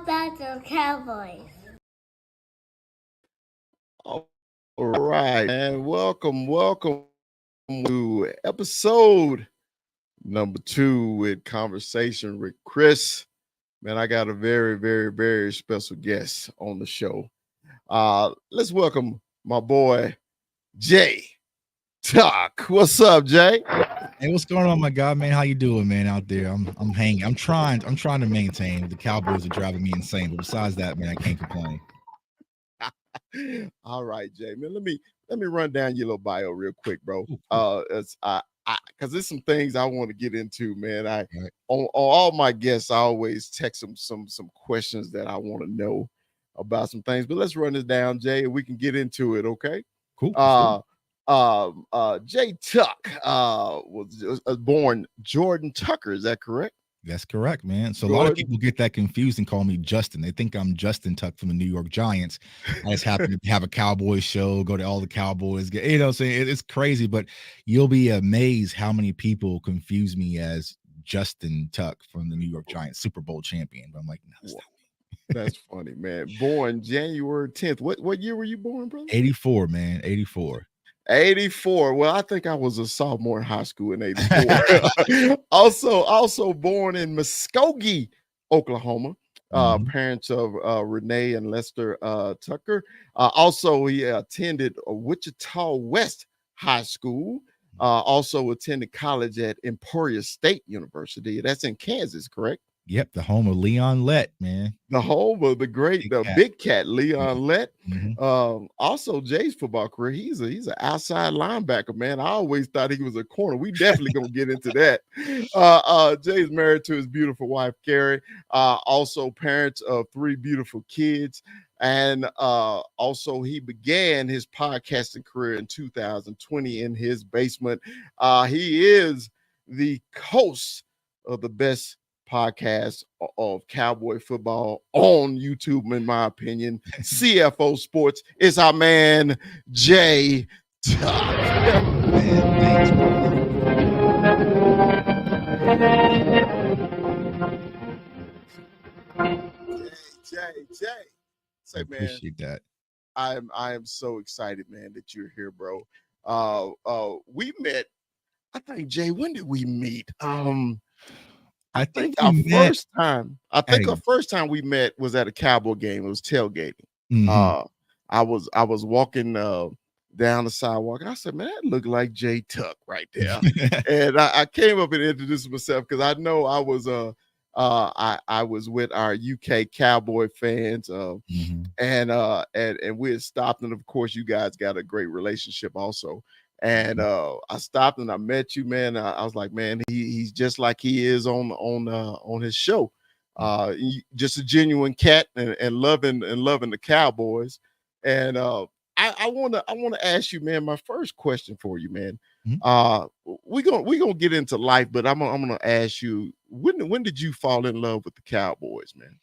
about the Cowboys? All right, and welcome to episode number 2 with Conversation with Chris. Man, I got a very special guest on the show. Let's welcome my boy Jay Tuck. What's up, Jay? Hey, what's going on, my guy, man? How you doing, man? Out there, I'm hanging. I'm trying to maintain. The Cowboys are driving me insane, but besides that, man, I can't complain. All right, Jay, man. Let me run down your little bio real quick, bro. It's because there's some things I want to get into, man. Right. On all my guests, I always text them some questions that I want to know about some things. But let's run this down, Jay, and we can get into it, okay? Cool. Jay Tuck was born Jordan Tucker. Is that correct? That's correct, man. So a lot of people get that confused and call me Justin. They think I'm Justin Tuck from the New York Giants. I just happen to have a Cowboys show, go to all the Cowboys. Saying it's crazy, but you'll be amazed how many people confuse me as Justin Tuck from the New York Giants, Super Bowl champion. But I'm like, no, that's not me. That's funny, man. Born January 10th. What year were you born, brother? 84, man. 84. 84. Well, I think I was a sophomore in high school in 84. also born in Muskogee, Oklahoma. Parents of Renee and Lester Tucker. Also, he attended Wichita West High School. Also attended college at Emporia State University. That's in Kansas, correct? Yep, the home of Leon Lett, man. The home of the big cat Leon Lett. Also, Jay's football career, he's an outside linebacker, man. I always thought he was a corner. We definitely gonna get into that. Jay's married to his beautiful wife, Carrie. Also, parents of 3 beautiful kids. And also, he began his podcasting career in 2020 in his basement. He is the host of the best podcast of cowboy football on YouTube, in my opinion. CFO Sports is our man Jay Tuck. Jay. I appreciate that. I am so excited, man, that you're here, bro. We met. I think, Jay, when did we meet? I think our first time we met was at a Cowboy game. It was tailgating. I was walking down the sidewalk, and I said, "Man, that looked like Jay Tuck right there." And I came up and introduced myself because I know I was with our UK Cowboy fans, and we had stopped, and of course, you guys got a great relationship also. And I stopped and I met you, man. I was like, man, he's just like he is on his show. Just a genuine cat and loving the Cowboys. And I want to ask you, man, my first question for you, man. We're gonna get into life, but I'm gonna ask you, when did you fall in love with the Cowboys, man?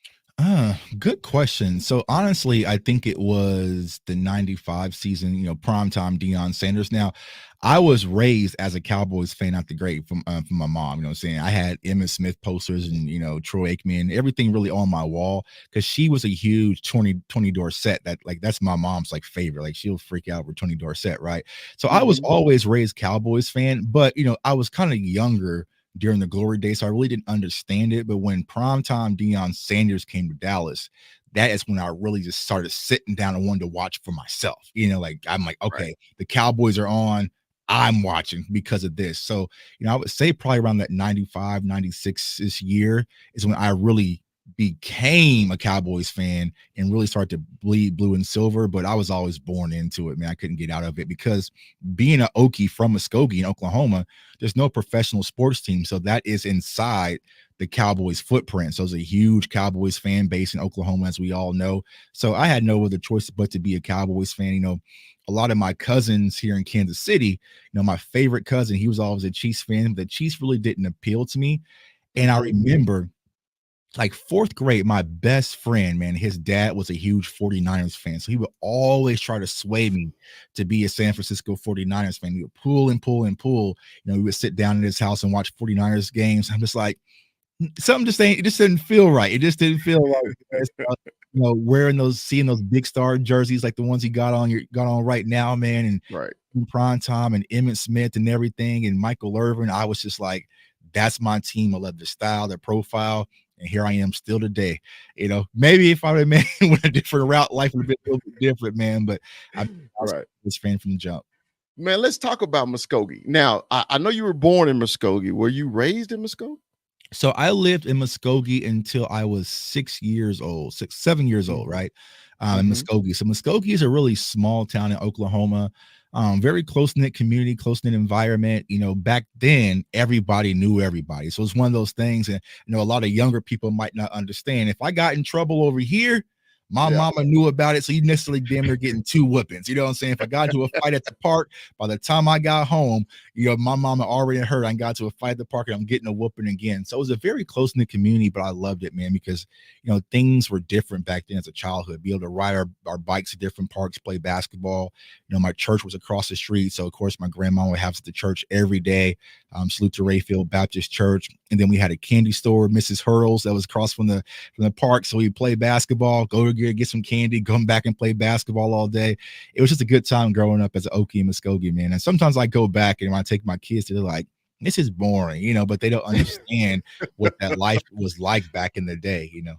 Good question. So honestly, I think it was the 95 season, primetime Deion Sanders. Now, I was raised as a Cowboys fan out the gate from my mom, you know what I'm saying? I had Emmitt Smith posters and, Troy Aikman, everything really on my wall, because she was a huge Tony Dorsett. That's my mom's favorite. Like, she'll freak out over Tony Dorsett, right? So I was always raised Cowboys fan, but, I was kind of younger during the glory days, so I really didn't understand it. But when primetime Deion Sanders came to Dallas, that is when I really just started sitting down and wanted to watch for myself. I'm like, okay, right, the Cowboys are on, I'm watching because of this. So, I would say probably around that 95, 96 year is when I really became a Cowboys fan and really started to bleed blue and silver. But I was always born into it, man. I couldn't get out of it because being an Okie from Muskogee in Oklahoma, there's no professional sports team. So that is inside the Cowboys footprint. So there's a huge Cowboys fan base in Oklahoma, as we all know. So I had no other choice but to be a Cowboys fan. A lot of my cousins here in Kansas City, my favorite cousin, he was always a Chiefs fan. The Chiefs really didn't appeal to me. And I remember, like, 4th grade, my best friend, man, his dad was a huge 49ers fan. So he would always try to sway me to be a San Francisco 49ers fan. He would pull and pull and pull. We would sit down in his house and watch 49ers games. I'm just like, Something just ain't, it just didn't feel right. It just didn't feel right. Wearing those, seeing those big star jerseys like the ones he got on right now, man, and Right. in prime time and Emmitt Smith and everything and Michael Irvin. I was just like, that's my team. I love their style, their profile. And here I am still today. Maybe if I would have made went a different route, life would have been a little bit different, man. But I was Right. a fan from the jump. Man, let's talk about Muskogee. Now, I know you were born in Muskogee. Were you raised in Muskogee? So I lived in Muskogee until I was 6 years old, 7 years old, right? In Mhm. Muskogee. So Muskogee is a really small town in Oklahoma. Very close-knit community, close-knit environment. Back then everybody knew everybody. So it's one of those things, and a lot of younger people might not understand. If I got in trouble over here, my Yeah. mama knew about it. So you necessarily damn near getting two whoopings. You know what I'm saying? If I got into a fight at the park, by the time I got home, my mama already heard I got to a fight at the park and I'm getting a whooping again. So it was a very close knit community, but I loved it, man, because things were different back then as a childhood. Be able to ride our bikes to different parks, play basketball. My church was across the street, so of course my grandma would have us at the church every day. Salute to Rayfield Baptist Church, and then we had a candy store, Mrs. Hurls, that was across from the park. So we play basketball, go to get some candy, come back and play basketball all day. It was just a good time growing up as an Okie and Muskogee, man. And sometimes I go back and when I take my kids, they're like, this is boring, but they don't understand what that life was like back in the day. Good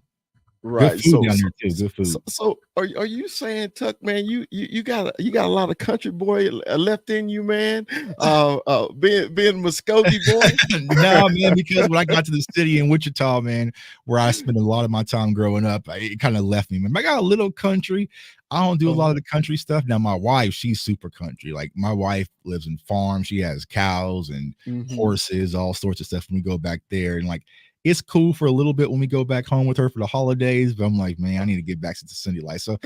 Right. food So, down so, there too. Good food. so are you saying, Tuck, man, you got a lot of country boy left in you, man? Being Muskogee boy. No, man, because when I got to the city in Wichita, man, where I spent a lot of my time growing up, it kind of left me, man. I got a little country. I don't do a lot of the country stuff. Now, my wife, she's super country. Like, my wife lives in farms. She has cows and Mhm. horses, all sorts of stuff when we go back there. And like, it's cool for a little bit when we go back home with her for the holidays, but I'm like, man, I need to get back to the city life. So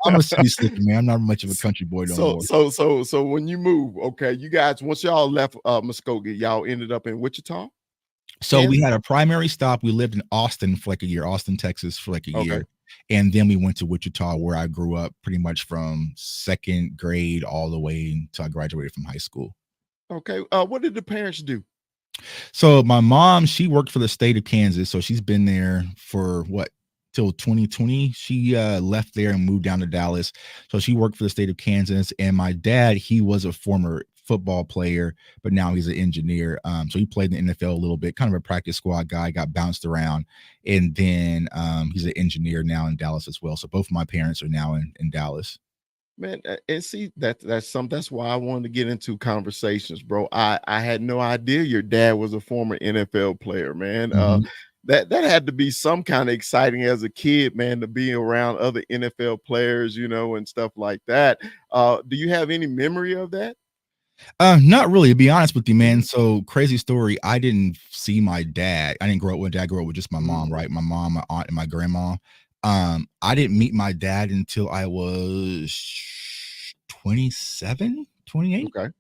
I'm a city slicker, man. I'm not much of a country boy no So more. so when you move, okay, you guys, once y'all left Muskogee, y'all ended up in Wichita, So we Kansas? had a primary stop. We lived in Austin for like a year, Austin, Texas for like a Okay. year. And then we went to Wichita, where I grew up pretty much from second grade all the way until I graduated from high school. Okay. What did the parents do? So my mom, she worked for the state of Kansas. So she's been there for what, till 2020. She left there and moved down to Dallas. So she worked for the state of Kansas. And my dad, he was a former football player, but now he's an engineer. So he played in the NFL a little bit, kind of a practice squad guy, got bounced around. And then he's an engineer now in Dallas as well. So both of my parents are now in Dallas. Man, and see that's why I wanted to get into conversations, bro. I had no idea your dad was a former NFL player, man. Mhm. That had to be some kind of exciting as a kid, man, to be around other NFL players, and stuff like that. Do you have any memory of that? Not really, to be honest with you, man. So crazy story. I didn't see my dad. I didn't grow up with dad. I grew up with just my mom, Mm, right? My mom, my aunt, and my grandma. I didn't meet my dad until I was 27, 28. okay.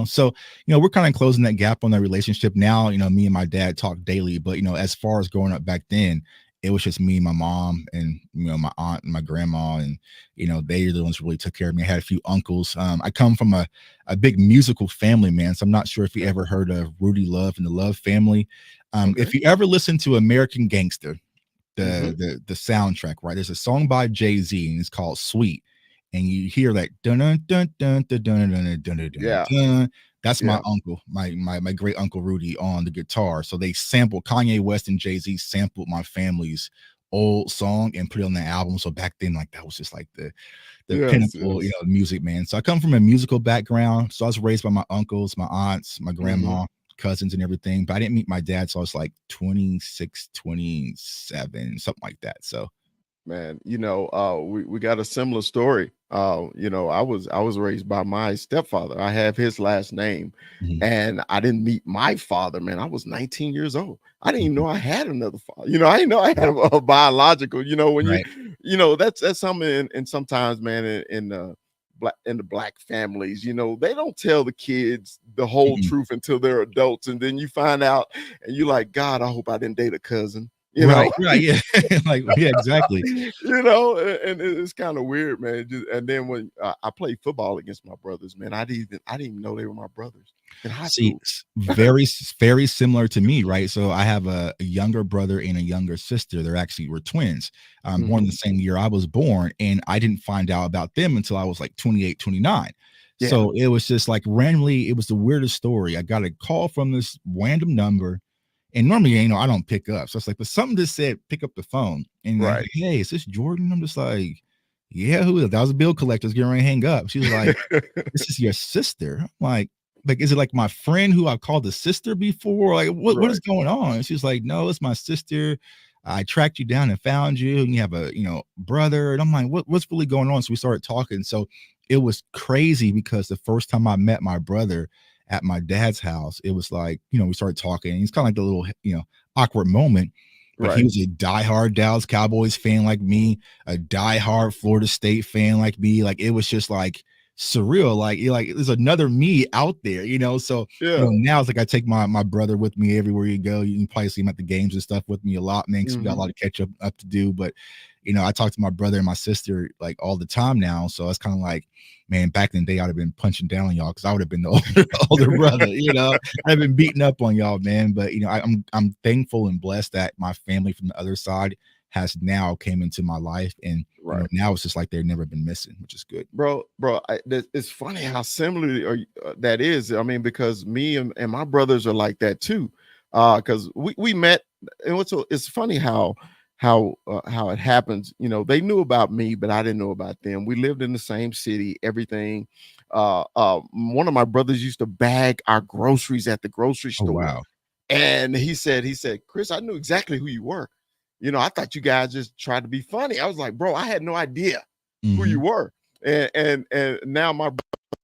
So we're kind of closing that gap on that relationship now. Me and my dad talk daily, but as far as growing up back then, it was just me, my mom, and my aunt and my grandma, and they are the ones who really took care of me. I had a few uncles. I come from a big musical family, man. So I'm not sure if you ever heard of Rudy Love and the Love Family. Okay. If you ever listen to American Gangster, Hmm. the soundtrack, right? There's a song by Jay-Z and it's called Sweet. And you hear that dun dun dun dun dun dun dun dun dun dun Yeah. dun. That's my Yeah. uncle, my great uncle Rudy on the guitar. So they sampled Kanye West and Jay-Z sampled my family's old song and put it on the album. So back then, like that was just like the Yes. pinnacle, Yes. music, man. So I come from a musical background. So I was raised by my uncles, my aunts, my Hmm. grandma, cousins, and everything. But I didn't meet my dad. So I was like 26, 27, something like that. So Man, we got a similar story. I was raised by my stepfather. I have his last name, mhm, and I didn't meet my father, man. I was 19 years old. I didn't even mhm, know I had another father. I didn't know I had a biological. When right. that's something. And sometimes, man, in the black families, they don't tell the kids the whole Mhm. truth until they're adults, and then you find out, and you're like, God, I hope I didn't date a cousin. you Right, know. right, yeah. Like, yeah, exactly. You know, and it's kind of weird, man. And then when I played football against my brothers, man, I didn't even know they were my brothers in high See, school. very similar to me, right? So I have a younger brother and a younger sister. They're actually were twins, born Hmm. the same year I was born, and I didn't find out about them until I was like 28, 29. Yeah. So it was just like randomly, it was the weirdest story. I got a call from this random number, and normally, I don't pick up. So it's like, but something just said, pick up the phone. And like, Right. hey, is this Jordan? I'm just like, yeah, who is that? That was a bill collector. I was getting ready to hang up. She was like, this is your sister. I'm like, is it like my friend who I've called a sister before? Like, what is Right. going on? And she's like, no, it's my sister. I tracked you down and found you, and you have a brother. And I'm like, what's really going on? So we started talking. So it was crazy because the first time I met my brother at my dad's house, it was like, we started talking. He's kind of like the little, awkward moment. But he Right. was a diehard Dallas Cowboys fan like me, a diehard Florida State fan like me. Like, it was just like surreal. Like, you're like, there's another me out there, So, Yeah. now it's like I take my brother with me everywhere you go. You can probably see him at the games and stuff with me a lot, man, because we got a Hmm. lot of catch up to do. But I talk to my brother and my sister like all the time now. So it's kind of like, man, back in the day, I'd have been punching down on y'all because I would have been the older brother, I've been beating up on y'all, man. But I'm thankful and blessed that my family from the other side has now came into my life, and Right. now it's just like they've never been missing, which is good. Bro, it's funny how similar that is. I mean, because me and my brothers are like that too. Because we met, and it's funny how it happens. They knew about me, but I didn't know about them. We lived in the same city, everything. One of my brothers used to bag our groceries at the grocery Oh store, wow. and he said, Chris, I knew exactly who you were. I thought you guys just tried to be funny. I was like, bro, I had no idea who you Hmm. were. And now my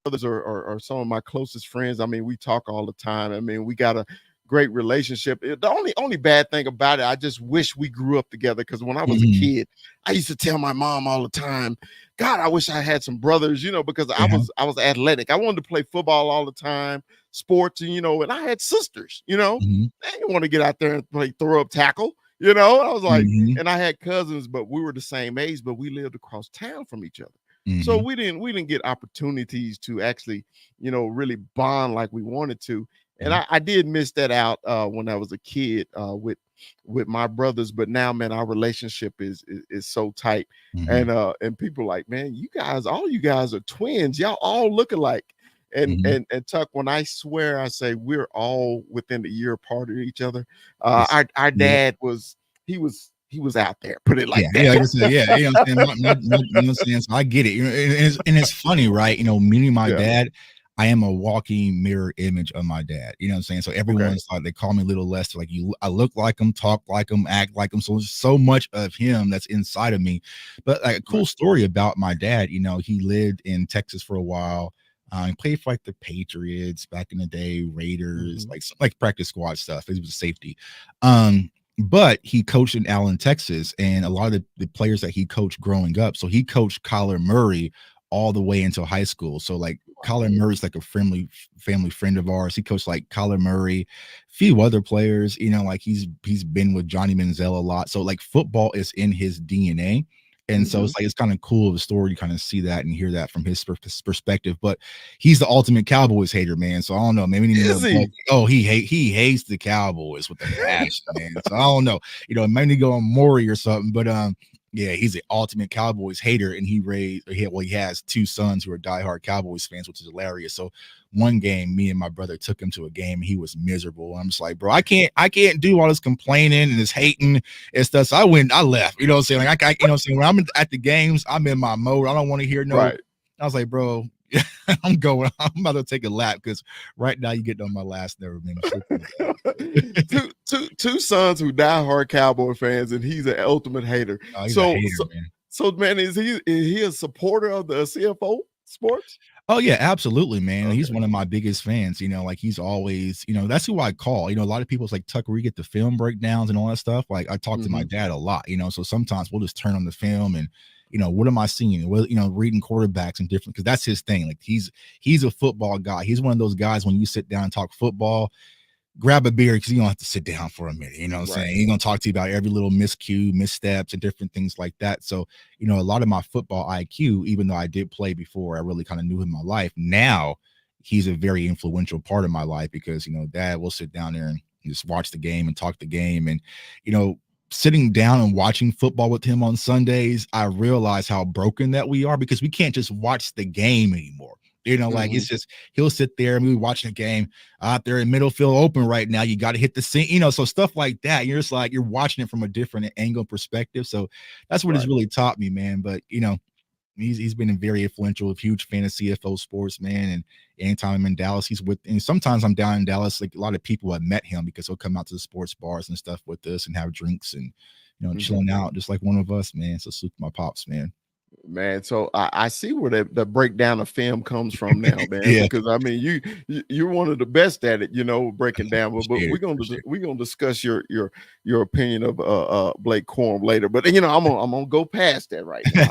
brothers are some of my closest friends. I mean, we talk all the time. I mean, we got a great relationship. The only bad thing about it, I just wish we grew up together, because when I was a Hmm. kid, I used to tell my mom all the time, God, I wish I had some brothers, because I Yeah. was I was athletic. I wanted to play football all the time, sports, and I had sisters, Hmm. they didn't want to get out there and play throw up tackle. I was like, Hmm. and I had cousins, but we were the same age, but we lived across town from each other. So Hmm. we didn't get opportunities to actually, really bond like we wanted to. And Yeah. I did miss that out when I was a kid with my brothers. But now, man, our relationship is so tight. Hmm. And people like, man, all you guys are twins. Y'all all look alike. And Hmm. and Tuck, when I swear I say we're all within a year apart of each other. It's Our yeah. dad he was out there, put it Yeah, like yeah, that. like I said, yeah, you know what I'm saying? You know what I'm saying? So I get it. And it's funny, right? Meeting my Yeah. dad, I am a walking mirror image of my dad. You know what I'm saying? So Okay. everyone's like, they call me Little Lester. Like, I look like him, talk like him, act like him. So there's so much of him that's inside of me. But like a Right. cool story about my dad, he lived in Texas for a while. He played for like the Patriots back in the day, Raiders, Mhm. like practice squad stuff. He was a safety. Um, but he coached in Allen, Texas, and a lot of the players that he coached growing up. So he coached Kyler Murray all the way into high school. So like Kyler Murray's like a family friend of ours. He coached like Kyler Murray, a few other players. Like he's been with Johnny Manziel a lot. So like football is in his DNA. And so Mhm. it's like it's kind of cool of a story to kind of see that and hear that from his perspective. But he's the ultimate Cowboys hater, man. So I don't know. Maybe we need to Is go. he? Oh, he hates the Cowboys with a passion, man. So I don't know. Maybe go on Maury or something. But yeah, he's the ultimate Cowboys hater, and he has two sons who are diehard Cowboys fans, which is hilarious. So one game, me and my brother took him to a game. He was miserable. I'm just like, bro, I can't do all this complaining and this hating and stuff. So I left. You know what I'm saying? Like you know what I'm saying? When I'm at the games, I'm in my mode. I don't want to hear no. Right. I was like, bro, I'm going. I'm about to take a lap because right now you getting on my last nerve, man. Two sons who die hard Cowboy fans, and he's an ultimate hater. Oh, he's a So hater, so man. so man, is he a supporter of the CFO sports? Oh yeah, absolutely, man. He's Okay. one of my biggest fans. Like he's always, that's who I call. A lot of people's like, Tucker, we get the film breakdowns and all that stuff. Like I talk to my Mhm. dad a lot, so sometimes we'll just turn on the film and what am I seeing? Well, reading quarterbacks and different because that's his thing. Like he's a football guy. He's one of those guys when you sit down and talk football, grab a beer because you don't have to sit down for a minute. You know what I'm Right. saying? He's gonna talk to you about every little miscue, missteps, and different things like that. So, a lot of my football IQ, even though I did play before, I really kind of knew him in my life. Now he's a very influential part of my life because dad will sit down there and just watch the game and talk the game. And, you know, sitting down and watching football with him on Sundays, I realize how broken that we are because we can't just watch the game anymore. Like it's just he'll sit there and we watching a game out there in middle field open right now. You got to hit the scene, so stuff like that. You're just like you're watching it from a different angle perspective. So that's what it's really taught me, man. But he's been a very influential, huge fan of CFO sports, man. And anytime I'm in Dallas, he's with. And sometimes I'm down in Dallas, like a lot of people have met him because he'll come out to the sports bars and stuff with us and have drinks and chilling out just like one of us, man. So salute to my pops, man. Man, so I see where the breakdown of film comes from now, man. Yeah. Because I mean, you're one of the best at it, breaking down. But we're gonna discuss your opinion of Blake Corum later. But I'm gonna go past that right now.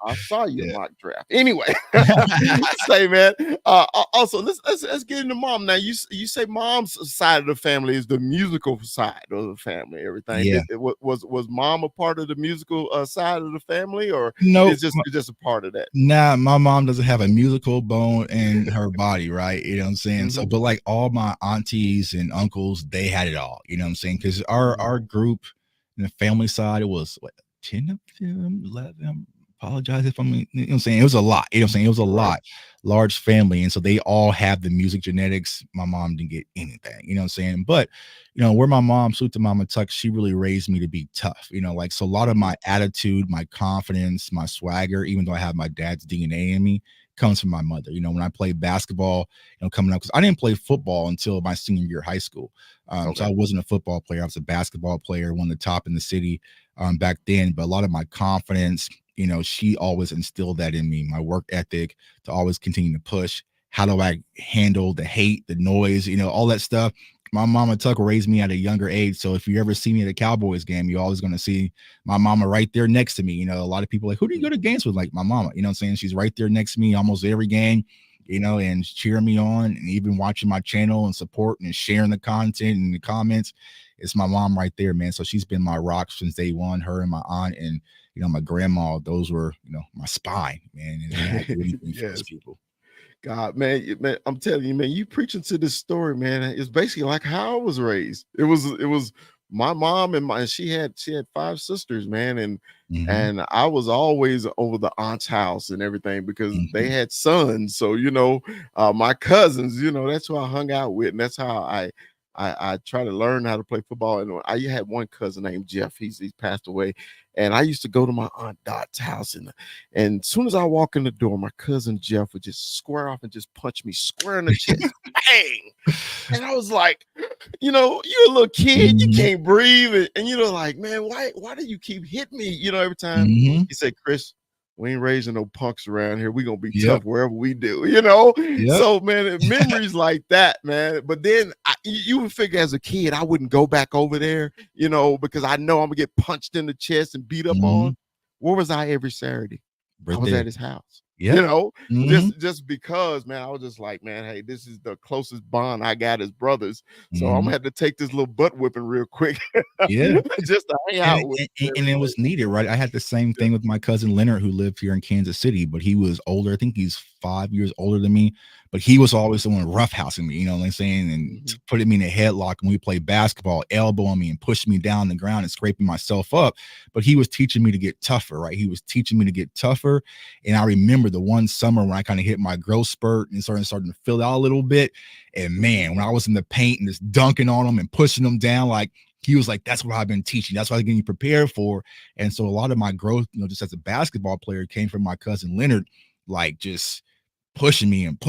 I saw your mock draft. Anyway, say man. Also, let's get into mom now. You say mom's side of the family is the musical side of the family. Everything. Yeah. Was mom a part of the musical side of the family, or no? Just a part of that? Nah, my mom doesn't have a musical bone in her body, right? You know what I'm saying? So, but like all my aunties and uncles, they had it all. You know what I'm saying? Because our group in the family side, it was what 10 of them, 11. Apologize if I'm, saying it was a lot. You know what I'm saying? It was a lot, large family, and so they all have the music genetics. My mom didn't get anything. You know what I'm saying? But where my mom, salute to Mama Tuck, she really raised me to be tough. So a lot of my attitude, my confidence, my swagger, even though I have my dad's DNA in me, comes from my mother. When I played basketball, coming up, because I didn't play football until my senior year of high school. So I wasn't a football player. I was a basketball player, one of the top in the city back then. But a lot of my confidence, she always instilled that in me, my work ethic to always continue to push. How do I handle the hate, the noise, all that stuff? My mama Tuck raised me at a younger age. So if you ever see me at a Cowboys game, you're always going to see my mama right there next to me. A lot of people like, who do you go to games with? Like my mama, what I'm saying? She's right there next to me almost every game, and cheering me on and even watching my channel and supporting and sharing the content and the comments. It's my mom right there, man. So she's been my rock since day one, her and my aunt and, my grandma. Those were, my spine, man. And yes. People. God, man, I'm telling you, man, you preaching to this story, man. It's basically like how I was raised. It was my mom and she had 5 sisters, man, and I was always over the aunt's house and everything because they had sons. So my cousins, that's who I hung out with, and that's how I try to learn how to play football. And I had one cousin named Jeff. He's passed away. And I used to go to my Aunt Dot's house. And as soon as I walk in the door, my cousin Jeff would just square off and just punch me square in the chest. Bang! And I was like, you're a little kid. You can't breathe. And like, man, why do you keep hitting me, every time? He said, Chris, we ain't raising no punks around here. We're going to be tough wherever we do, So, man, memories like that, man. But then you would figure as a kid, I wouldn't go back over there, because I know I'm going to get punched in the chest and beat up on. Where was I every Saturday? I was at his house. Just because, man, I was just like, man, hey, this is the closest bond I got as brothers. So I'm gonna have to take this little butt whipping real quick. Just to hang out with. And it was needed, right? I had the same thing with my cousin Leonard, who lived here in Kansas City, but he was older. I think he's 5 years older than me, but he was always the one roughhousing me, what I'm saying? And putting me in a headlock when we played basketball, elbowing me and pushing me down the ground and scraping myself up. But he was teaching me to get tougher, right? He was teaching me to get tougher. And I remember the one summer when I kind of hit my growth spurt and starting to fill out a little bit. And man, when I was in the paint and just dunking on him and pushing him down, like he was like, that's what I've been teaching. That's what I'm getting you prepared for. And so a lot of my growth, just as a basketball player came from my cousin Leonard, like just pushing me and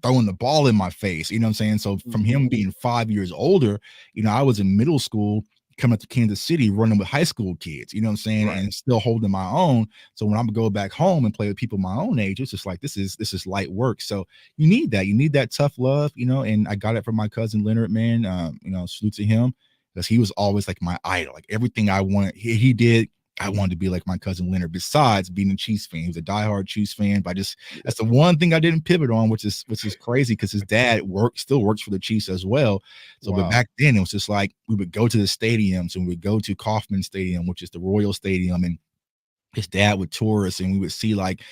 throwing the ball in my face. You know what I'm saying? So from him being 5 years older, I was in middle school coming up to Kansas City running with high school kids, you know what I'm saying? Right. And still holding my own. So when I'm gonna go back home and play with people my own age, it's just like, this is light work. So you need that tough love, and I got it from my cousin Leonard, man. Salute to him because he was always like my idol. Like everything I wanted, he did I wanted to be like my cousin Leonard, besides being a Chiefs fan. He was a diehard Chiefs fan, but that's the one thing I didn't pivot on, which is crazy because his dad still works for the Chiefs as well. So, Wow. but back then it was just like we would go to the stadiums and we would go to Kauffman Stadium, which is the Royal Stadium, and his dad would tour us and we would see like,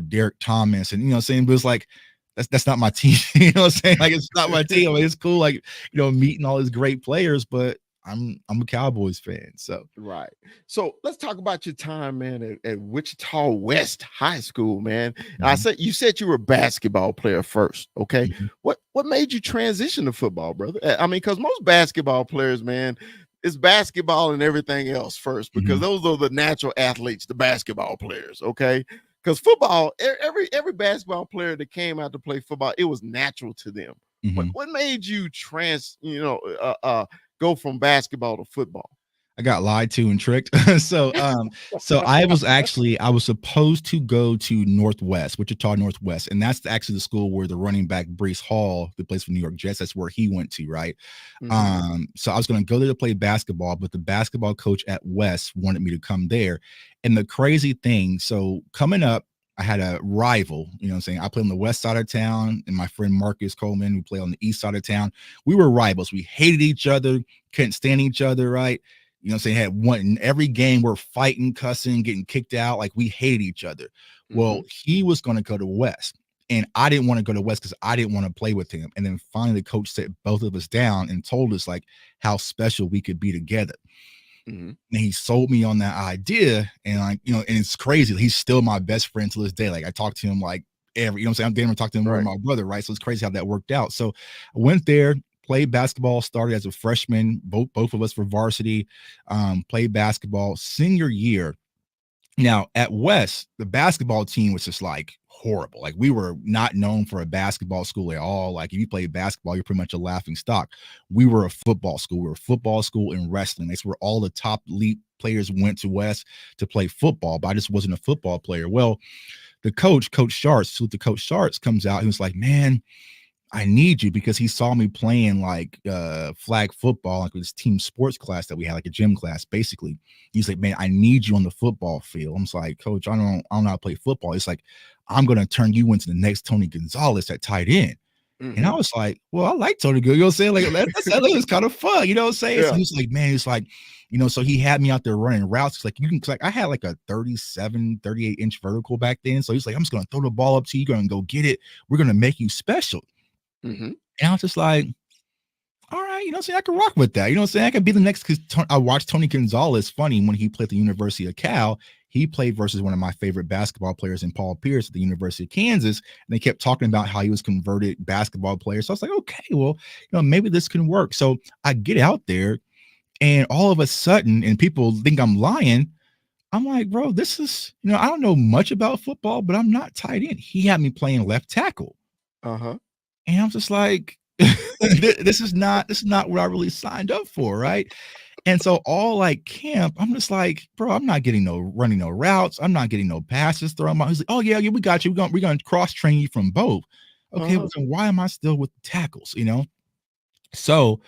Derek Thomas and, saying, but it's like, that's not my team. You know what I'm saying? Like, it's not my team. I mean, it's cool, like, meeting all these great players, but I'm a Cowboys fan. So Right. So let's talk about your time, man, at Wichita West High School, man. You said you were a basketball player first. Okay. Mhm. What made you transition to football, brother? I mean, because most basketball players, man, it's basketball and everything else first, because those are the natural athletes, the basketball players. Okay. Because football, every basketball player that came out to play football, it was natural to them. What made you go from basketball to football? I got lied to and tricked. So I was supposed to go to Wichita Northwest, and that's actually the school where the running back Breece Hall, that plays for New York Jets, that's where he went to, right? So I was going to go there to play basketball, but the basketball coach at West wanted me to come there. And the crazy thing, so coming up, I had a rival, you know what I'm saying? I played on the west side of town, and my friend Marcus Coleman, who played on the east side of town. We were rivals. We hated each other, couldn't stand each other, right? You know what I'm saying? Had one in every game, we're fighting, cussing, getting kicked out. Like, we hated each other. Well, he was going to go to West, and I didn't want to go to West because I didn't want to play with him. And then finally the coach set both of us down and told us like how special we could be together. And he sold me on that idea. And like, and it's crazy. He's still my best friend to this day. Like, I talk to him like every, I'm saying, I'm getting to talk to him more than my brother, right? So it's crazy how that worked out. So I went there, played basketball, started as a freshman. Both of us were varsity, played basketball senior year. Now at West, the basketball team was just like horrible. Like, we were not known for a basketball school at all. Like, if you played basketball, you're pretty much a laughing stock. We were a football school. We were a football school and wrestling. That's where all the top elite players went to West to play football, but I just wasn't a football player. Well, Coach Sharts comes out. He was like, man, I need you, because he saw me playing like flag football, like this team sports class that we had, like a gym class, basically. He's like, man, I need you on the football field. I'm just like, Coach, I don't know how to play football. It's like, I'm going to turn you into the next Tony Gonzalez at tight end. And I was like, well, I like Tony Gonzalez. You know what I'm saying? Like, that was kind of fun. You know what I'm saying? So he's like, man, it's like, so he had me out there running routes. It's like, I had like a 37, 38-inch vertical back then. So he's like, I'm just going to throw the ball up to you. You're going to go get it. We're going to make you special. And I was just like, all right, you know what I'm saying? I can rock with that. You know what I'm saying? I could be the next, because I watched Tony Gonzalez. Funny, when he played at the University of Cal, he played versus one of my favorite basketball players in Paul Pierce at the University of Kansas. And they kept talking about how he was converted basketball player. So I was like, okay, well, maybe this can work. So I get out there, and all of a sudden, and people think I'm lying, I'm like, bro, this is, I don't know much about football, but I'm not tight end. He had me playing left tackle. And I'm just like, this is not what I really signed up for, right? And so all like camp, I'm just like, bro, I'm not getting running no routes. I'm not getting no passes thrown out. He's like, oh yeah, we got you. We're gonna cross train you from both. Okay, well, so why am I still with tackles? So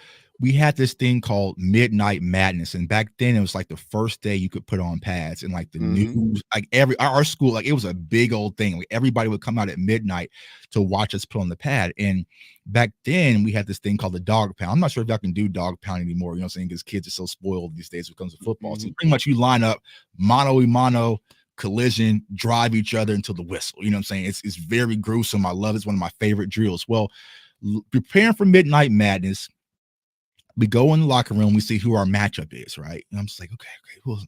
we had this thing called Midnight Madness, and back then it was like the first day you could put on pads, and like the news, like our school, like it was a big old thing. Like, everybody would come out at midnight to watch us put on the pad. And back then we had this thing called the dog pound. I'm not sure if y'all can do dog pound anymore, you know what I'm saying, because kids are so spoiled these days when it comes to football. So pretty much you line up mano collision, drive each other until the whistle. You know what I'm saying? It's very gruesome. I love it. It's one of my favorite drills. Well, preparing for Midnight Madness, we go in the locker room, we see who our matchup is, right? And I'm just like, okay, well,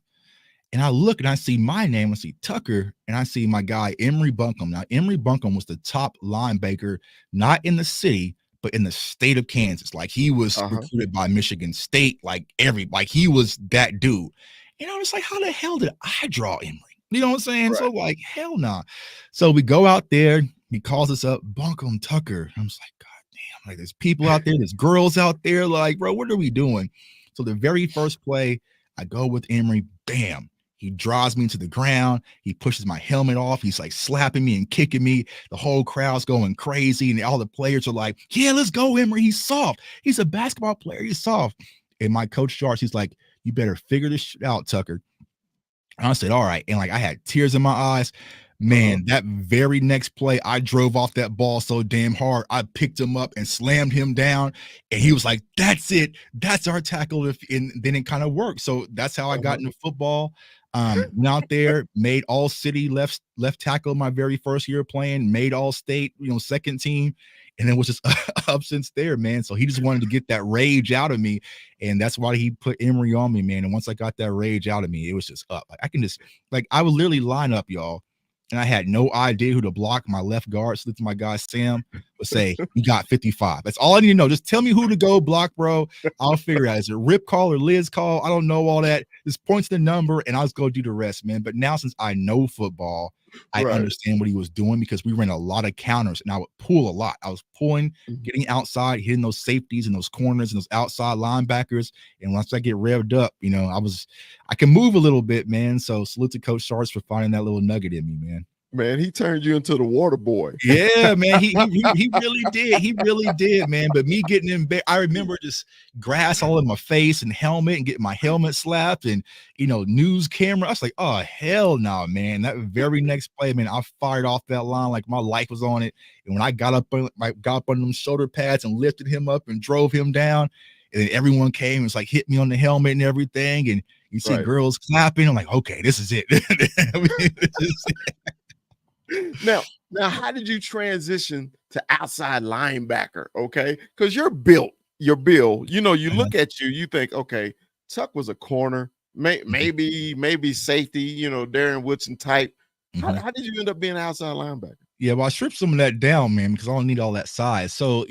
and I look and I see my name, I see Tucker, and I see my guy Emory Buncombe. Now, Emory Buncombe was the top linebacker, not in the city, but in the state of Kansas. Like, he was recruited by Michigan State, like he was that dude. And I was like, how the hell did I draw Emory? You know what I'm saying? Right. So like, hell nah. So we go out there, he calls us up, Buncombe, Tucker. I'm just like, God damn, like, there's people out there, there's girls out there, like, bro, what are we doing? So the very first play, I go with Emory, bam. He draws me into the ground. He pushes my helmet off. He's like slapping me and kicking me. The whole crowd's going crazy. And all the players are like, yeah, let's go, Emory. He's soft. He's a basketball player. He's soft. And my coach Sharks, he's like, you better figure this shit out, Tucker. And I said, all right. And like I had tears in my eyes. Man, that very next play, I drove off that ball so damn hard. I picked him up and slammed him down. And he was like, that's it. That's our tackle. And then it kind of worked. So that's how I got into football. Went out there, made all city left tackle my very first year playing, made all state, second team. And then was just up since there, man. So he just wanted to get that rage out of me. And that's why he put Emory on me, man. And once I got that rage out of me, it was just up. Like I can just, like, I would literally line up, y'all. And I had no idea who to block. My left guard, so my guy Sam would say, "You got 55." That's all I need to know. Just tell me who to go block, bro. I'll figure it out. Is it Rip call or Liz call? I don't know all that. Just points the number, and I'll just go do the rest, man. But now, since I know football, I understand what he was doing because we ran a lot of counters, and I would pull a lot. I was pulling, getting outside, hitting those safeties and those corners and those outside linebackers. And once I get revved up, I can move a little bit, man. So salute to Coach Sharks for finding that little nugget in me, man. Man, he turned you into the water boy. Yeah, man, he really did. He really did, man. But me getting in bed, I remember just grass all in my face and helmet and getting my helmet slapped and news camera. I was like, oh hell no, man. That very next play, man, I fired off that line like my life was on it. And when I got up on them shoulder pads and lifted him up and drove him down, and then everyone came and was like hit me on the helmet and everything, and you see girls clapping. I'm like, okay, this is it. Now, how did you transition to outside linebacker? Okay, because you're built. You look at you think, okay, Tuck was a corner, maybe safety. Darren Woodson type. How did you end up being an outside linebacker? Yeah, well, I stripped some of that down, man, because I don't need all that size. So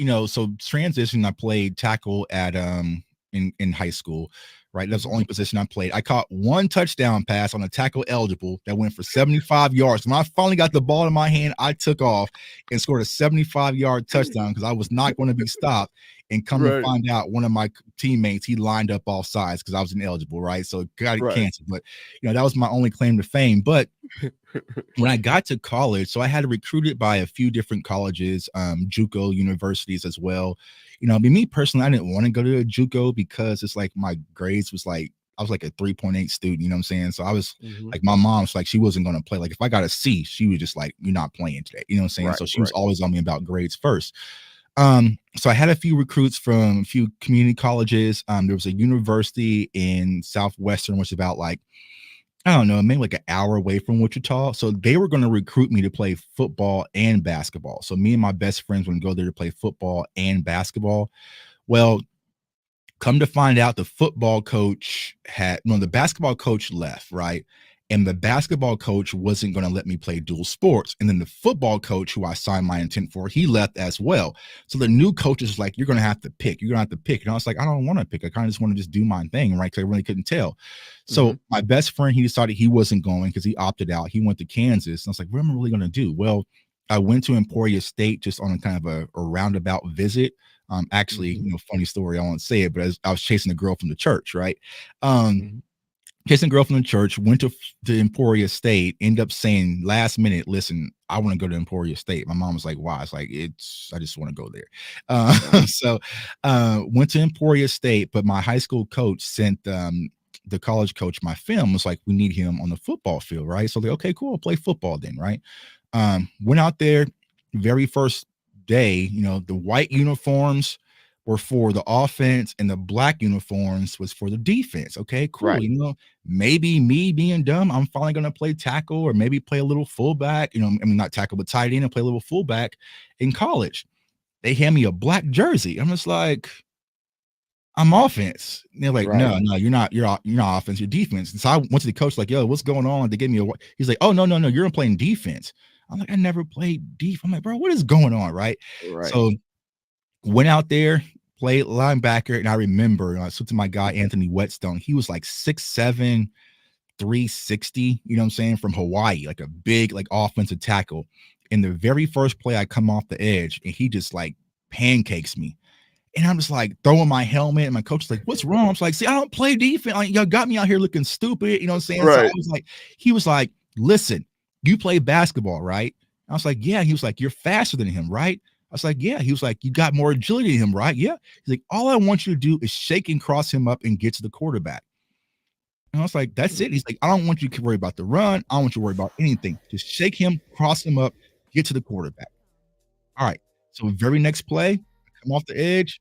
transition. I played tackle at in high school. Right, that's the only position I played. I caught one touchdown pass on a tackle eligible that went for 75 yards. When I finally got the ball in my hand, I took off and scored a 75-yard touchdown because I was not going to be stopped. And come to find out, one of my teammates, he lined up all sides because I was ineligible, right? So got it canceled. But that was my only claim to fame. But when I got to college, so I had recruited by a few different colleges, JUCO universities as well. Me personally, I didn't want to go to a JUCO because it's like my grades was like, I was like a 3.8 student, you know what I'm saying? So I was like, my mom's like, she wasn't going to play. Like if I got a C, she was just like, you're not playing today. You know what I'm saying? So she was always on me about grades first. So I had a few recruits from a few community colleges. There was a university in Southwestern, which is about like, I don't know, maybe like an hour away from Wichita. So they were going to recruit me to play football and basketball. So me and my best friends would go there to play football and basketball. Well, come to find out, the football coach the basketball coach left, right? And the basketball coach wasn't going to let me play dual sports. And then the football coach, who I signed my intent for, he left as well. So the new coach is like, you're going to have to pick. You're going to have to pick. And I was like, I don't want to pick. I kind of just want to just do my thing, right? Because I really couldn't tell. So my best friend, he decided he wasn't going because he opted out. He went to Kansas. And I was like, what am I really going to do? Well, I went to Emporia State just on a kind of a roundabout visit. Actually, funny story. I won't say it, but I was chasing a girl from the church, right? Kissing girl from the church, went to Emporia State, ended up saying last minute, listen, I want to go to Emporia State. My mom was like, why? It's like, I just want to go there. So went to Emporia State, but my high school coach sent the college coach my film, was like, we need him on the football field, right? So like, okay, cool, I'll play football then, right? Went out there, very first day, the white uniforms were for the offense and the black uniforms was for the defense. Okay, cool. Maybe me being dumb, I'm finally going to play tackle or maybe play a little fullback, not tackle, but tight end and play a little fullback in college. They hand me a black jersey. I'm just like, I'm offense. And they're like, no, you're not offense, you're defense. And so I went to the coach like, yo, what's going on? They gave me he's like, oh, no, you're playing defense. I'm like, I never played defense. I'm like, bro, what is going on? Right. So went out there, played linebacker, and I remember I spoke to my guy Anthony Whetstone. He was like 6'7", 360, you know what I'm saying, from Hawaii, like a big like offensive tackle. In the very first play, I come off the edge, and he just like pancakes me. And I'm just like throwing my helmet, and my coach is like, what's wrong? I was like, see, I don't play defense. Like, y'all got me out here looking stupid, you know what I'm saying? So I was like, he was like, listen, you play basketball, right? I was like, yeah. He was like, you're faster than him, right? I was like, yeah. He was like, you got more agility than him, right? Yeah. He's like, all I want you to do is shake and cross him up and get to the quarterback. And I was like, that's it. He's like, I don't want you to worry about the run. I don't want you to worry about anything. Just shake him, cross him up, get to the quarterback. All right. So very next play, come off the edge,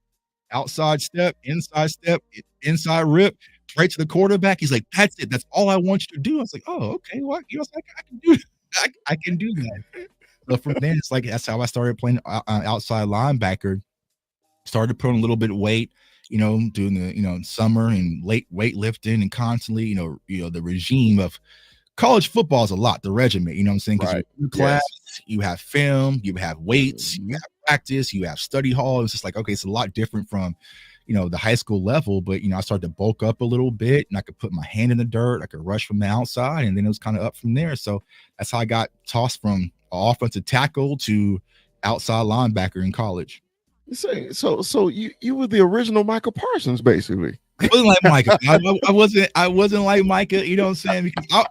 outside step, inside rip, right to the quarterback. He's like, that's it. That's all I want you to do. I was like, oh, okay. Well, I can do I can do that. So from then, it's like that's how I started playing outside linebacker. Started putting a little bit of weight, doing the summer and late weightlifting and constantly, the regime of college football is a lot, the regiment, you know what I'm saying? Because Right. you're in class, you have film, you have weights, you Mhm. have practice, you have study hall. It's just like, okay, it's a lot different from, the high school level, but, I started to bulk up a little bit and I could put my hand in the dirt. I could rush from the outside and then it was kind of up from there. So that's how I got tossed from offensive tackle to outside linebacker in college. So you were the original Michael Parsons, basically. I wasn't like Micah. I wasn't like Micah, you know what I'm saying? Because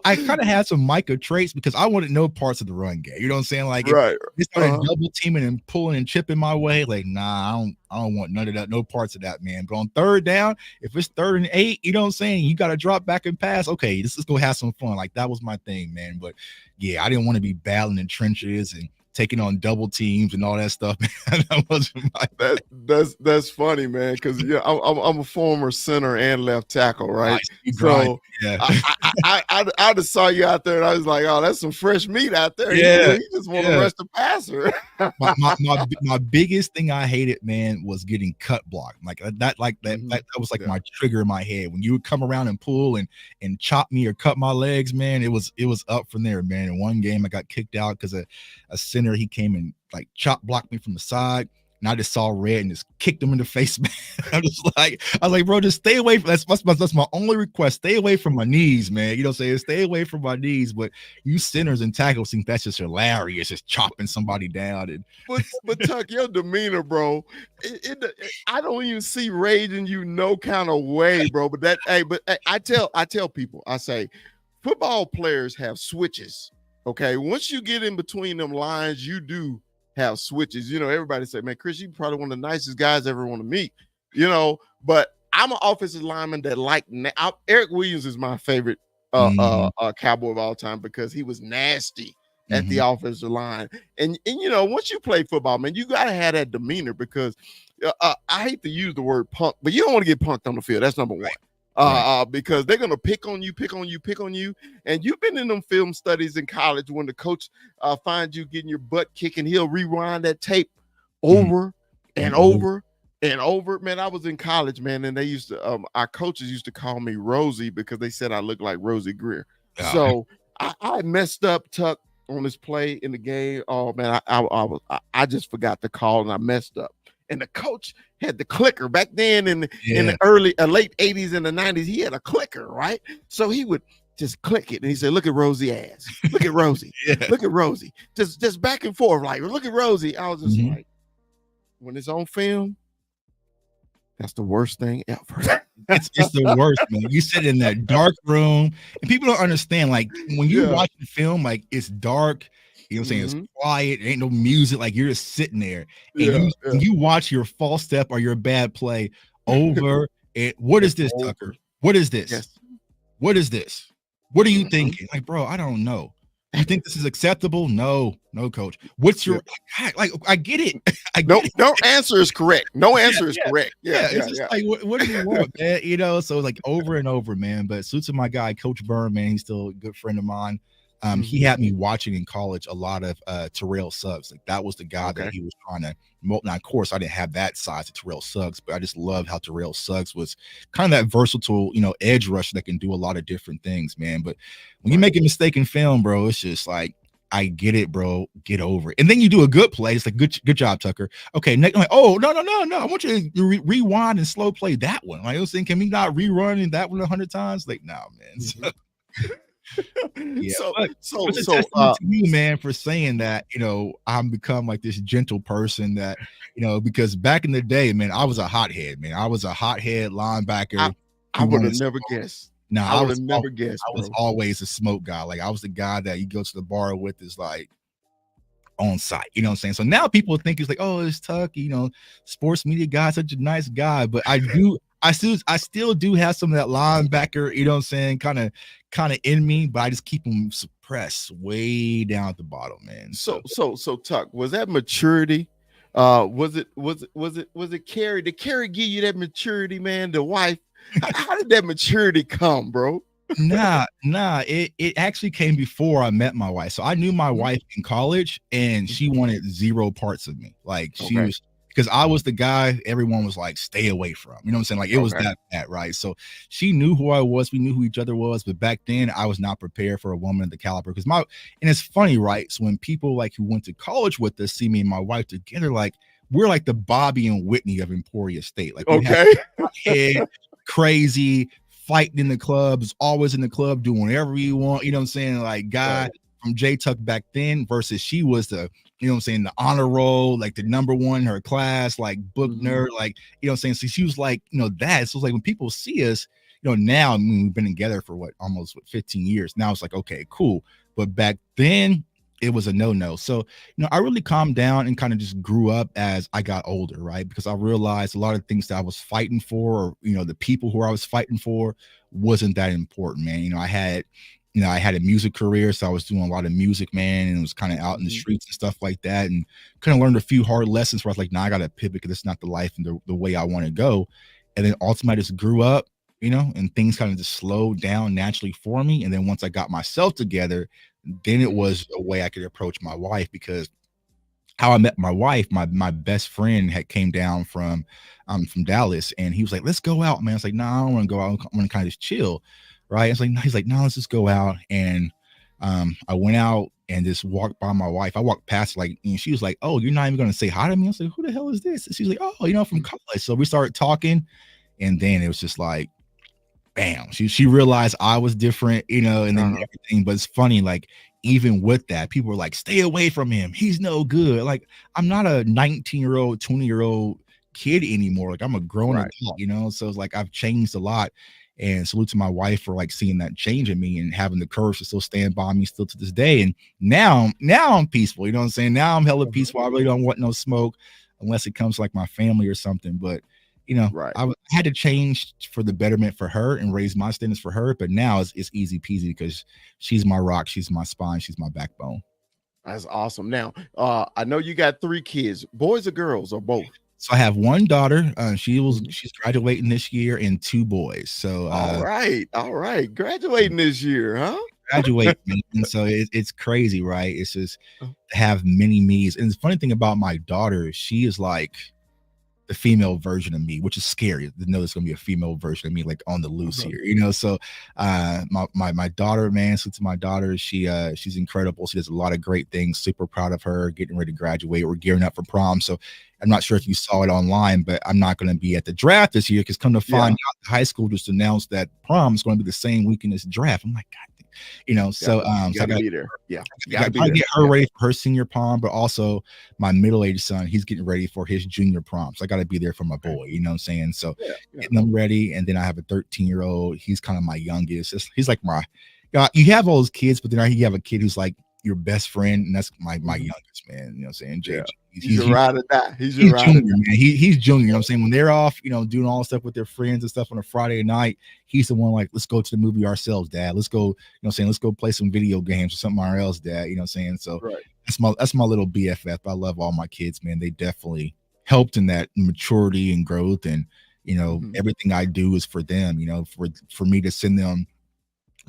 I kind of had some Micah traits because I wanted no parts of the run game. You know what I'm saying? Like if Right. they started double teaming and pulling and chipping my way, like, nah, I don't want none of that, no parts of that, man. But on third down, if it's 3rd and 8, you know what I'm saying? You got to drop back and pass. Okay, let's go have some fun. Like that was my thing, man. But yeah, I didn't want to be battling in trenches and taking on double teams and all that stuff. That wasn't my That's funny, man. Because I'm a former center and left tackle, right? So yeah, I just saw you out there, and I was like, oh, that's some fresh meat out there. Yeah, he just want to rush the passer. my biggest thing I hated, man, was getting cut blocked. That was like my trigger in my head. When you would come around and pull and chop me or cut my legs, man, it was up from there, man. In one game, I got kicked out because a center, he came and like chop blocked me from the side. And I just saw red and just kicked him in the face, man. I was like, bro, just stay away from that's my only request. Stay away from my knees, man. You know what I'm saying? Stay away from my knees. But you centers and tackles think that's just hilarious, just chopping somebody down. And but Tuck, your demeanor, bro, I don't even see rage in you no kind of way, bro. But I tell people, I say, football players have switches. Okay, once you get in between them lines, you do have switches. Everybody say, man, Chris, you probably one of the nicest guys I ever want to meet. But I'm an offensive lineman that Eric Williams is my favorite Cowboy of all time because he was nasty at the offensive line. And once you play football, man, you gotta have that demeanor because I hate to use the word punk, but you don't want to get punked on the field. That's number one. Because they're gonna pick on you, and you've been in them film studies in college when the coach finds you getting your butt kicked, and he'll rewind that tape over and over and over. Man, I was in college, man, and they used to our coaches used to call me Rosie because they said I looked like Rosie Greer. So I messed up, Tuck, on this play in the game. Oh man, I just forgot to call and I messed up. And the coach had the clicker back then in the early late 80s and the 90s. He had a clicker, right? So he would just click it and he said, look at Rosie ass. Look at Rosie. Look at Rosie. Just back and forth, like, look at Rosie. I was just like, when it's on film, that's the worst thing ever. It's the worst, man. You sit in that dark room and people don't understand. Like when you watch the film, like it's dark. You know what I'm saying? It's quiet. There ain't no music. Like you're just sitting there and you watch your false step or your bad play over. And what is this, Tucker? What is this? Yes. What is this? What are you thinking? Like, bro, I don't know. You think this is acceptable? No, coach. What's your like? I get it. No answer is correct. No answer is correct. It's just like, what do you want, man? So like over and over, man. But salute to my guy, Coach Byrne, man. He's still a good friend of mine. He had me watching in college a lot of Terrell Suggs. Like that was the guy that he was trying to. Now, of course, I didn't have that size of Terrell Suggs, but I just loved how Terrell Suggs was kind of that versatile, edge rusher that can do a lot of different things, man. But when you make a mistake in film, bro, it's just like, I get it, bro. Get over it. And then you do a good play. It's like, good job, Tucker. Okay, next, I'm like, oh, no. I want you to rewind and slow play that one. Like I was saying, can we not rerun that one 100 times? Like, no, man. So, so to you, man, for saying that, I'm become like this gentle person that, because back in the day, man, I was a hothead, man. I was a hothead linebacker. I would have never guessed. No, I would have never guessed. I was always a smoke guy. Like I was the guy that you go to the bar with is like on site. You know what I'm saying? So now people think it's like, oh, it's Tuck, sports media guy, such a nice guy. But I still do have some of that linebacker, you know what I'm saying, kind of in me, but I just keep them suppressed way down at the bottom, man. So Tuck, was that maturity? Was it Carrie? Did Carrie give you that maturity, man? The wife? How did that maturity come, bro? Nah. It actually came before I met my wife. So I knew my Mhm. wife in college, and she wanted zero parts of me. Like she Okay. was because I was the guy everyone was like, stay away from. You know what I'm saying? Like it was Okay. that bad, right? So she knew who I was. We knew who each other was, but back then I was not prepared for a woman of the caliber. Because and it's funny, right? So when people like who went to college with us see me and my wife together, like we're like the Bobby and Whitney of Emporia State. Like we have Okay. head, crazy, fighting in the clubs, always in the club, doing whatever you want. You know what I'm saying? Like guy Right. from J Tuck back then versus she was the, you know what I'm saying, the honor roll, like the number one in her class, like book Mhm. nerd, like, you know what I'm saying? So she was like, you know, that. So it's like when people see us, you know, now, I mean, we've been together for almost 15 years. Now it's like, okay, cool. But back then, it was a no. So, you know, I really calmed down and kind of just grew up as I got older, right? Because I realized a lot of things that I was fighting for, or, you know, the people who I was fighting for wasn't that important, man. I had a music career, so I was doing a lot of music, man, and it was kind of out in the Mhm. streets and stuff like that, and kind of learned a few hard lessons where I was like, nah, I got to pivot because it's not the life and the way I want to go. And then ultimately I just grew up, you know, and things kind of just slowed down naturally for me. And then once I got myself together, then it was a way I could approach my wife because how I met my wife, my best friend had came down from Dallas, and he was like, "Let's go out, man." I was like, "No, I don't want to go out. I want to kind of just chill." Right? It's like, no, he's like, "No, let's just go out." And I went out and just walked by my wife. I walked past, like, and she was like, "Oh, you're not even gonna say hi to me?" I was like, "Who the hell is this?" And she's like, "Oh, you know, from college." So we started talking, and then it was just like, bam, she realized I was different, you know, and then Uh-huh. everything. But it's funny, like even with that, people were like, stay away from him. He's no good. Like I'm not a 19-year-old, 20-year-old kid anymore. Like I'm a grown Right. adult, you know. So it's like I've changed a lot. And salute to my wife for like seeing that change in me and having the courage to still stand by me still to this day. And now I'm peaceful. You know what I'm saying? Now I'm hella Mhm. peaceful. I really don't want no smoke unless it comes to, like, my family or something. But you know, Right. I had to change for the betterment for her and raise my standards for her. But now it's easy peasy because she's my rock, she's my spine, she's my backbone. That's awesome. Now, I know you got 3 kids, boys or girls or both. So I have one daughter. Mhm. She's graduating this year, and two boys. So All right. Graduating this year, huh? graduate, man. And so it's crazy, right? It's just Uh, to have many me's. And the funny thing about my daughter, she is like the female version of me, which is scary to know there's gonna be a female version of me like on the loose uh-huh. here, you know. So my daughter, man, so to my daughter, she's incredible. She does a lot of great things, super proud of her, getting ready to graduate. We're gearing up for prom. So I'm not sure if you saw it online, but I'm not gonna be at the draft this year because come to find Yeah. out the high school just announced that prom is going to be the same weekend as draft. I'm like, God, you know, Yeah. You so I got to got be there. Yeah. You I got to got be to there. get her Yeah. ready for her senior prom, but also my middle-aged son, he's getting ready for his junior prom. So I got to be there for my Okay. boy, you know what I'm saying? So Yeah. Yeah. getting them ready. And then I have a 13-year-old. He's kind of my youngest. He's like my, you have all those kids, but then you have a kid who's like your best friend. And that's my Mhm. youngest, man. You know what I'm saying? Yeah. JJ. He's your ride or die. He's your He's ride or junior, die. man. He's junior. You know what I'm saying? When they're off, you know, doing all the stuff with their friends and stuff on a Friday night, he's the one like, let's go to the movie ourselves, Dad. Let's go, you know what I'm saying? Let's go play some video games or something else, Dad. You know what I'm saying? So Right. that's my little BFF. I love all my kids, man. They definitely helped in that maturity and growth. And, you know, Mhm. everything I do is for them, you know, for me to send them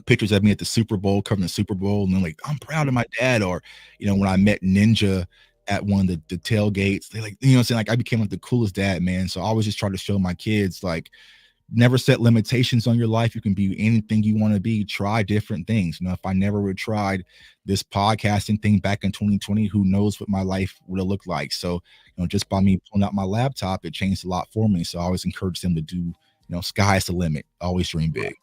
pictures of me at the Super Bowl, covering the Super Bowl, and they're like, "I'm proud of my dad." Or, you know, when I met Ninja at one of the tailgates, they like, you know what I'm saying? Like I became like the coolest dad, man. So I always just try to show my kids like never set limitations on your life. You can be anything you want to be. Try different things. You know, if I never would have tried this podcasting thing back in 2020, who knows what my life would have looked like. So, you know, just by me pulling out my laptop, it changed a lot for me. So I always encourage them to do, you know, sky's the limit. Always dream big.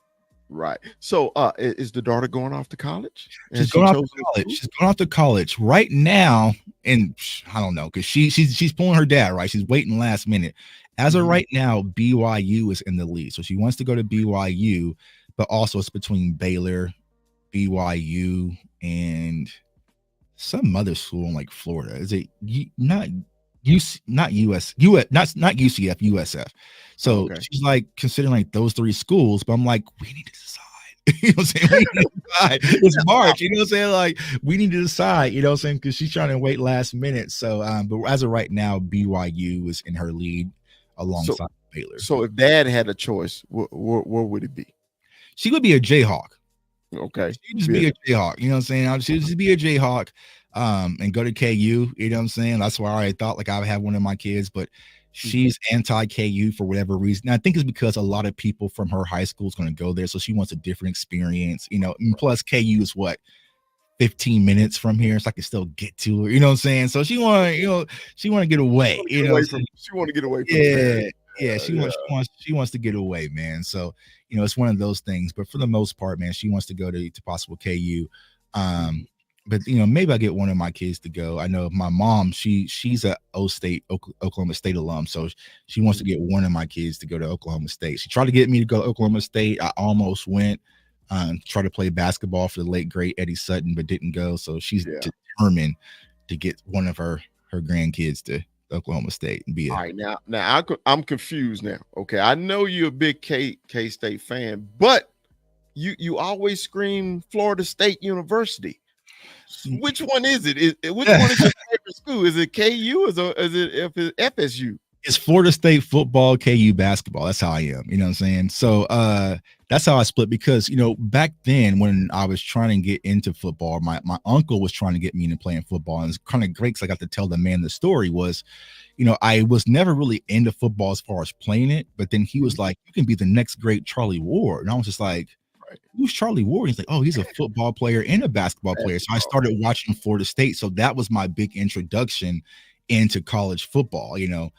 Right. So, is the daughter going off to college? She's Has she going off to chosen a college. school? She's going off to college right now, and I don't know because she's pulling her dad, right. She's waiting last minute. As of Mhm. right now, BYU is in the lead, so she wants to go to BYU, but also it's between Baylor, BYU, and some other school in like Florida. Is it not not not UCF, USF. So Okay. she's like considering like those 3 schools, but I'm like, we need to decide. You know what I'm saying? We need to decide. It's March, you know what I'm saying? Like, we need to decide, you know what I'm saying? Because she's trying to wait last minute. So, but as of right now, BYU is in her lead alongside Baylor. So if Dad had a choice, where would it be? She would be a Jayhawk. Okay. She'd just be a Jayhawk. You know what I'm saying? She'd just be a Jayhawk and go to KU. You know what I'm saying? That's why I thought like I would have one of my kids, but she's anti-KU for whatever reason. And I think it's because a lot of people from her high school is going to go there. So she wants a different experience, you know, and plus KU is what, 15 minutes from here, so I can still get to her. You know what I'm saying? So she want to get away. You know, she want to get away from she wants to get away, man. So, you know, it's one of those things. But for the most part, man, she wants to go to possible KU. But you know, maybe I get one of my kids to go. I know my mom, she's a Oklahoma State alum, so she wants to get one of my kids to go to Oklahoma State. She tried to get me to go to Oklahoma State. I almost went. Try to play basketball for the late great Eddie Sutton, but didn't go. So she's determined to get one of her grandkids to Oklahoma State and be all right. Now I'm confused now. Okay, I know you're a big K State fan, but you always scream Florida State University. Which one is it? Which one is your favorite school? Is it KU or is it FSU? It's Florida State football, KU basketball. That's how I am. You know what I'm saying? So that's how I split, because, you know, back then when I was trying to get into football, my uncle was trying to get me into playing football. And it's kind of great because I got to tell the man the story was, you know, I was never really into football as far as playing it. But then he was like, you can be the next great Charlie Ward. And I was just like, who's Charlie Ward? He's like, oh, he's a football player and a basketball player. So I started watching Florida State. So that was my big introduction into college football, you know.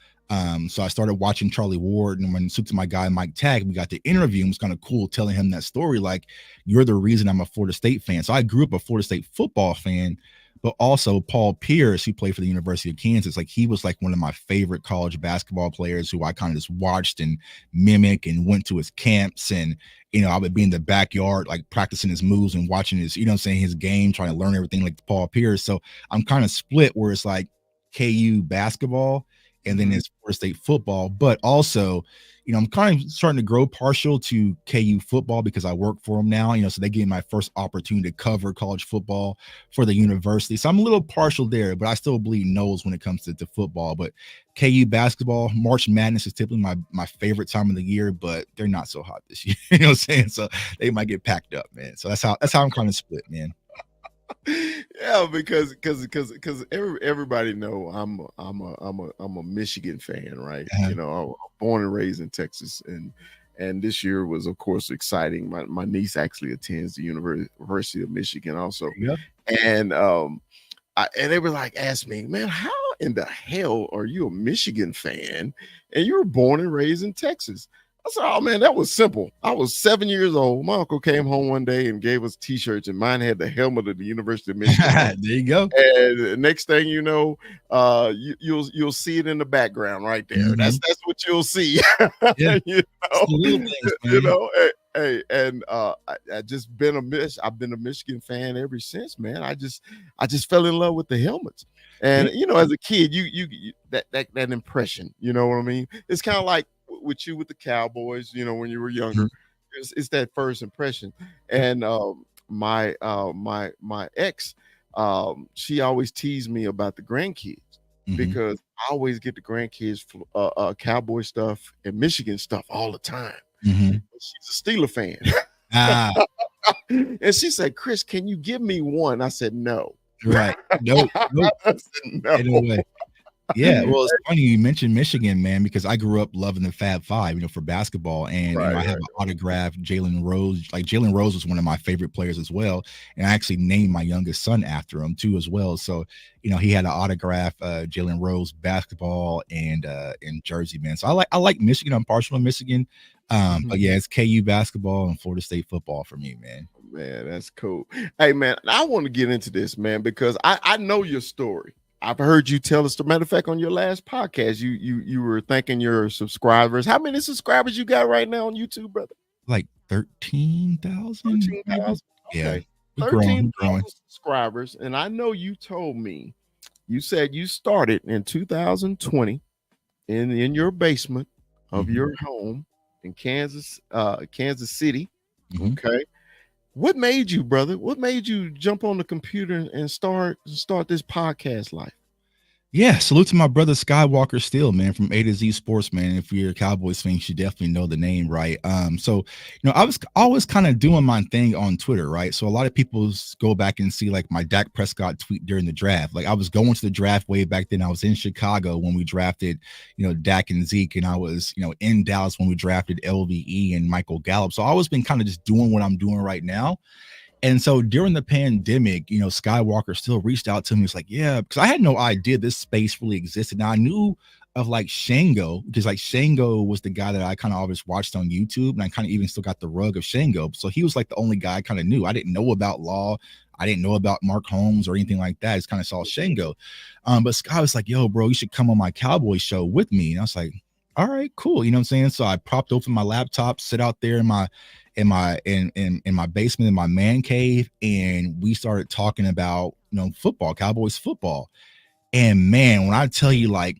So I started watching Charlie Ward, and when to my guy Mike Tagg, we got to interview him. It was kind of cool telling him that story, like, you're the reason I'm a Florida State fan. So I grew up a Florida State football fan, but also Paul Pierce, who played for the University of Kansas, like he was like one of my favorite college basketball players who I kind of just watched and mimic and went to his camps. And, you know, I would be in the backyard, like practicing his moves and watching his, you know what I'm saying, his game, trying to learn everything like Paul Pierce. So I'm kind of split where it's like KU basketball and then it's Florida State football, but also, you know, I'm kind of starting to grow partial to KU football because I work for them now, you know, so they gave me my first opportunity to cover college football for the university. So I'm a little partial there, but I still bleed nose when it comes to football. But KU basketball, March Madness is typically my favorite time of the year, but they're not so hot this year. You know what I'm saying? So they might get packed up, man. So that's how I'm kind of split, man. Yeah, because everybody know I'm a Michigan fan, right? Uh-huh. You know, I was born and raised in Texas, and this year was of course exciting. My niece actually attends the University of Michigan also, and and they were like, asked me, man, how in the hell are you a Michigan fan and you were born and raised in Texas? I said, oh man, that was simple. I was 7 years old. My uncle came home one day and gave us t-shirts, and mine had the helmet of the University of Michigan. There you go. And the next thing you know, you'll see it in the background right there. Mm-hmm. That's what you'll see. Yeah. You know, hey, and I've been a Michigan fan ever since, man. I just fell in love with the helmets. And you know, as a kid, you that impression, you know what I mean? It's kind of like with you with the Cowboys, you know, when you were younger, it's that first impression. And my ex, she always teased me about the grandkids because I always get the grandkids Cowboy stuff and Michigan stuff all the time. She's a Steeler fan. And she said, Chris, can you give me one? I said, no. Right. No. I said, no. No way. Yeah, well, it's funny you mentioned Michigan, man, because I grew up loving the Fab Five, you know, for basketball, and you know, I have an autographed Jalen Rose. Like Jalen Rose was one of my favorite players as well, and I actually named my youngest son after him too, as well. So, you know, he had an autograph Jalen Rose basketball and jersey, man. So I like Michigan. I'm partial to Michigan, but yeah, it's KU basketball and Florida State football for me, man. Man, that's cool. Hey, man, I want to get into this, man, because I know your story. I've heard you tell us. Matter of fact, on your last podcast, you were thanking your subscribers. How many subscribers you got right now on YouTube, brother? Like 13,000. 13,000. Yeah, okay. 13,000 subscribers, and I know you told me You said you started in 2020 in your basement of your home in Kansas City. Okay. What made you, brother? What made you jump on the computer and start this podcast life? Yeah, salute to my brother Skywalker Still, man, from A to Z Sports, man. If you're a Cowboys fan, you should definitely know the name, right? So I was always kind of doing my thing on Twitter, right? So a lot of people go back and see like my Dak Prescott tweet during the draft. Like I was going to the draft way back then. I was in Chicago when we drafted, Dak and Zeke, and I was, in Dallas when we drafted LVE and Michael Gallup. So I always been kind of just doing what I'm doing right now. And so during the pandemic, Skywalker Still reached out to me. It's like, yeah, because I had no idea this space really existed. Now I knew of like Shango, because like Shango was the guy that I kind of always watched on YouTube, and I kind of even still got the rug of Shango. So he was like the only guy I kind of knew. I didn't know about Law. I didn't know about Mark Holmes or anything like that. I just kind of saw Shango. But Sky was like, yo, bro, you should come on my Cowboy show with me. And I was like, all right, cool. You know what I'm saying? So I propped open my laptop, sit out there in my basement in my man cave, and we started talking about football, Cowboys football. And man, when I tell you, like,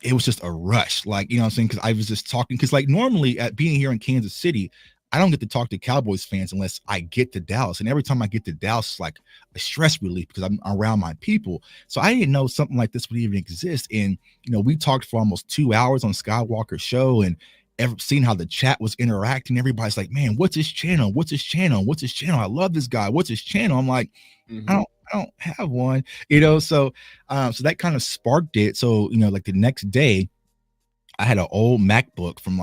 it was just a rush, like, you know what I'm saying, because I was just talking, because like normally at being here in Kansas City, I don't get to talk to Cowboys fans unless I get to Dallas, and every time I get to Dallas, it's like a stress relief because I'm around my people. So I didn't know something like this would even exist. And we talked for almost 2 hours on Skywalker show, and seen how the chat was interacting. Everybody's like, man, what's his channel? What's his channel? What's his channel? I love this guy. What's his channel? I'm like, I don't have one, so that kind of sparked it. So, like the next day I had an old MacBook from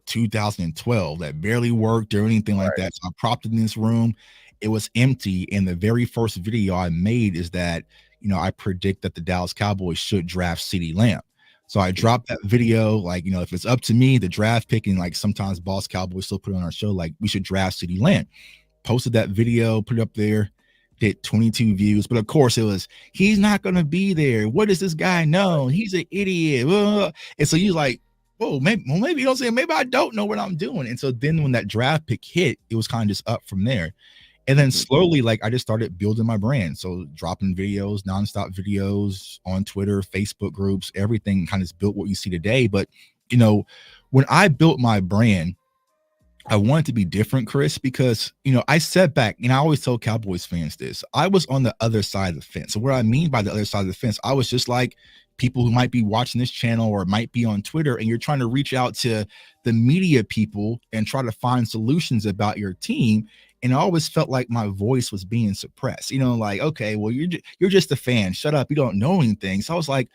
2012 that barely worked or anything like that. So I propped it in this room. It was empty. And the very first video I made is that, I predict that the Dallas Cowboys should draft CeeDee Lamb. So I dropped that video, like, if it's up to me, the draft picking, like sometimes Boss Cowboys still put it on our show, like we should draft CeeDee Lamb. Posted that video, put it up there, did 22 views. But of course it was, he's not going to be there. What does this guy know? He's an idiot. And so you're like, whoa, maybe you know what I'm saying? Maybe I don't know what I'm doing. And so then when that draft pick hit, it was kind of just up from there. And then slowly, like, I just started building my brand. So dropping videos, nonstop videos on Twitter, Facebook groups, everything kind of built what you see today. But, when I built my brand, I wanted to be different, Chris, because, I sat back, and I always tell Cowboys fans this. I was on the other side of the fence. So what I mean by the other side of the fence, I was just like people who might be watching this channel or might be on Twitter, and you're trying to reach out to the media people and try to find solutions about your team. And I always felt like my voice was being suppressed, like, okay, well, you're just a fan. Shut up. You don't know anything. So I was like,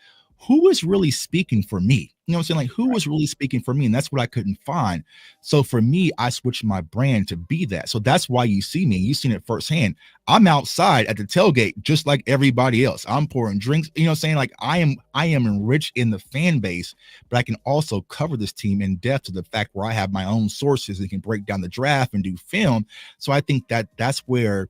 who is really speaking for me? You know what I'm saying? Like, who was really speaking for me? And that's what I couldn't find. So for me, I switched my brand to be that. So that's why you see me. You've seen it firsthand. I'm outside at the tailgate, just like everybody else. I'm pouring drinks, you know what I'm saying? Like I am enriched in the fan base, but I can also cover this team in depth to the fact where I have my own sources and can break down the draft and do film. So I think that's where,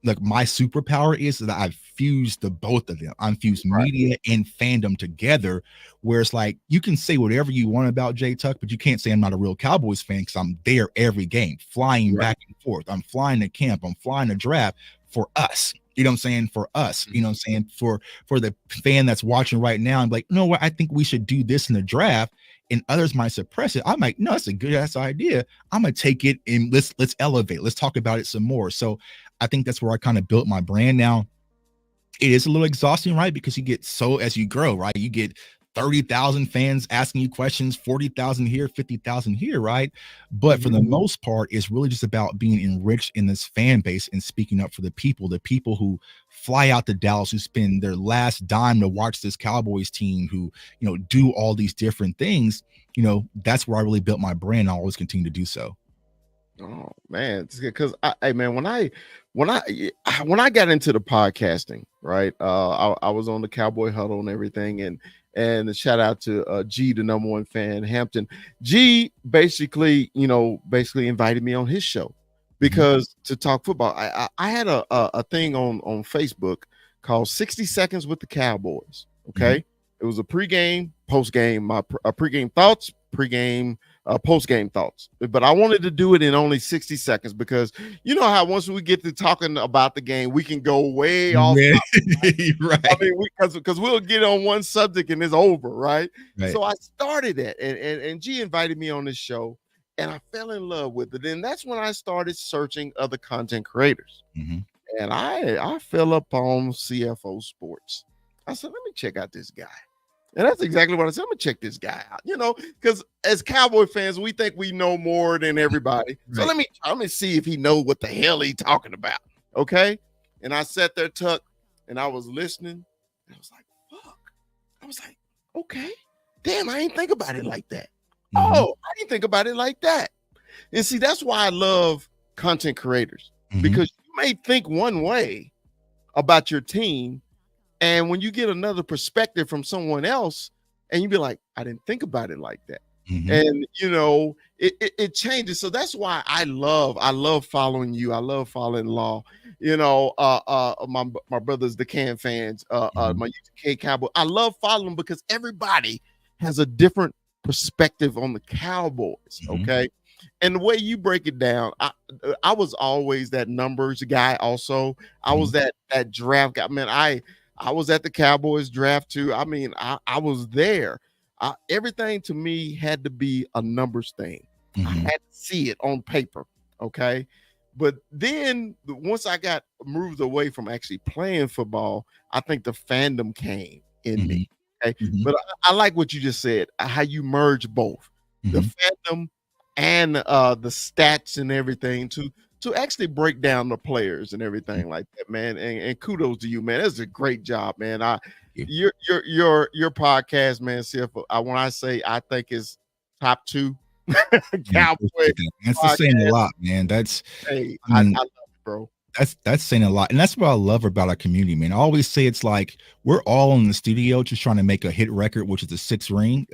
like, my superpower is that I've fused the both of them. I'm fused media and fandom together, where it's like you can say whatever you want about Jay Tuck, but you can't say I'm not a real Cowboys fan because I'm there every game, flying back and forth. I'm flying to camp. I'm flying to draft for us. You know what I'm saying? For us, you know what I'm saying? For the fan that's watching right now, I'm like, you know what? I think we should do this in the draft. And others might suppress it. I'm like, no, that's a good ass idea. I'm gonna take it and let's elevate. Let's talk about it some more. So I think that's where I kind of built my brand. Now, it is a little exhausting, right? Because you get as you grow, right? You get 30,000 fans asking you questions, 40,000 here, 50,000 here, right? But for the most part, it's really just about being enriched in this fan base and speaking up for the people who fly out to Dallas, who spend their last dime to watch this Cowboys team, who, do all these different things. That's where I really built my brand. I'll always continue to do so. Oh man, because when I got into the podcasting, right? I was on the Cowboy Huddle and everything, and a shout out to G, the number one fan, Hampton. G basically invited me on his show because to talk football. I had a thing on Facebook called 60 Seconds with the Cowboys. Okay, it was a pregame, postgame, my pregame thoughts, pregame post game thoughts. But I wanted to do it in only 60 seconds because you know how once we get to talking about the game, we can go way off. Yeah. Right. I mean, because we'll get on one subject and it's over, right? So I started it, and G invited me on this show, and I fell in love with it. And that's when I started searching other content creators. Mm-hmm. And I fell upon CFO Sports. I said, let me check out this guy. And that's exactly what I said. I'm gonna check this guy out, you know, because as Cowboy fans, we think we know more than everybody. Right. So let me see if he knows what the hell he's talking about. Okay. And I sat there, Tuck, and I was listening. And I was like, fuck. I was like, okay. Damn, I ain't think about it like that. Mm-hmm. Oh, I didn't think about it like that. And see, that's why I love content creators, because you may think one way about your team, and when you get another perspective from someone else, and you be like, I didn't think about it like that. And you know, it changes. So that's why I love following you. I love following Law. You know, my brothers, the Can fans, my UK Cowboy. I love following them because everybody has a different perspective on the Cowboys. Okay. And the way you break it down, I was always that numbers guy. Also, I was that draft guy. Man, I was at the Cowboys draft too. I mean, I was there. Everything to me had to be a numbers thing. I had to see it on paper. Okay. But then once I got moved away from actually playing football, I think the fandom came in me. Okay. But I like what you just said, how you merge both the fandom and the stats and everything to actually break down the players and everything like that, man. And kudos to you, man. That's a great job, man. Your podcast, man, CFO, when I say I think is top 2 Cowboy. That's saying a lot, man. That's I love it, bro. That's saying a lot. And that's what I love about our community, man. I always say it's like we're all in the studio just trying to make a hit record, which is a 6 ring.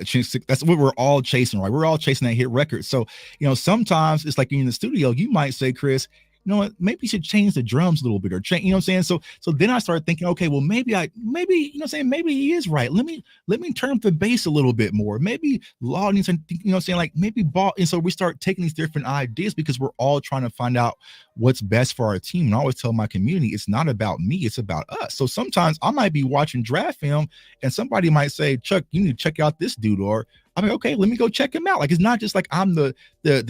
That's what we're all chasing, right? We're all chasing that hit record. So, you know, sometimes it's like you're in the studio, you might say, Chris, you know what, maybe you should change the drums a little bit or change, you know what I'm saying? So then I started thinking, okay, well, maybe, you know what I'm saying? Maybe he is right. Let me turn up the bass a little bit more. Maybe Law needs to, you know what I'm saying? Like maybe ball. And so we start taking these different ideas because we're all trying to find out what's best for our team. And I always tell my community, it's not about me, it's about us. So sometimes I might be watching draft film and somebody might say, Chuck, you need to check out this dude, or I'm like, okay, let me go check him out. Like, it's not just like I'm the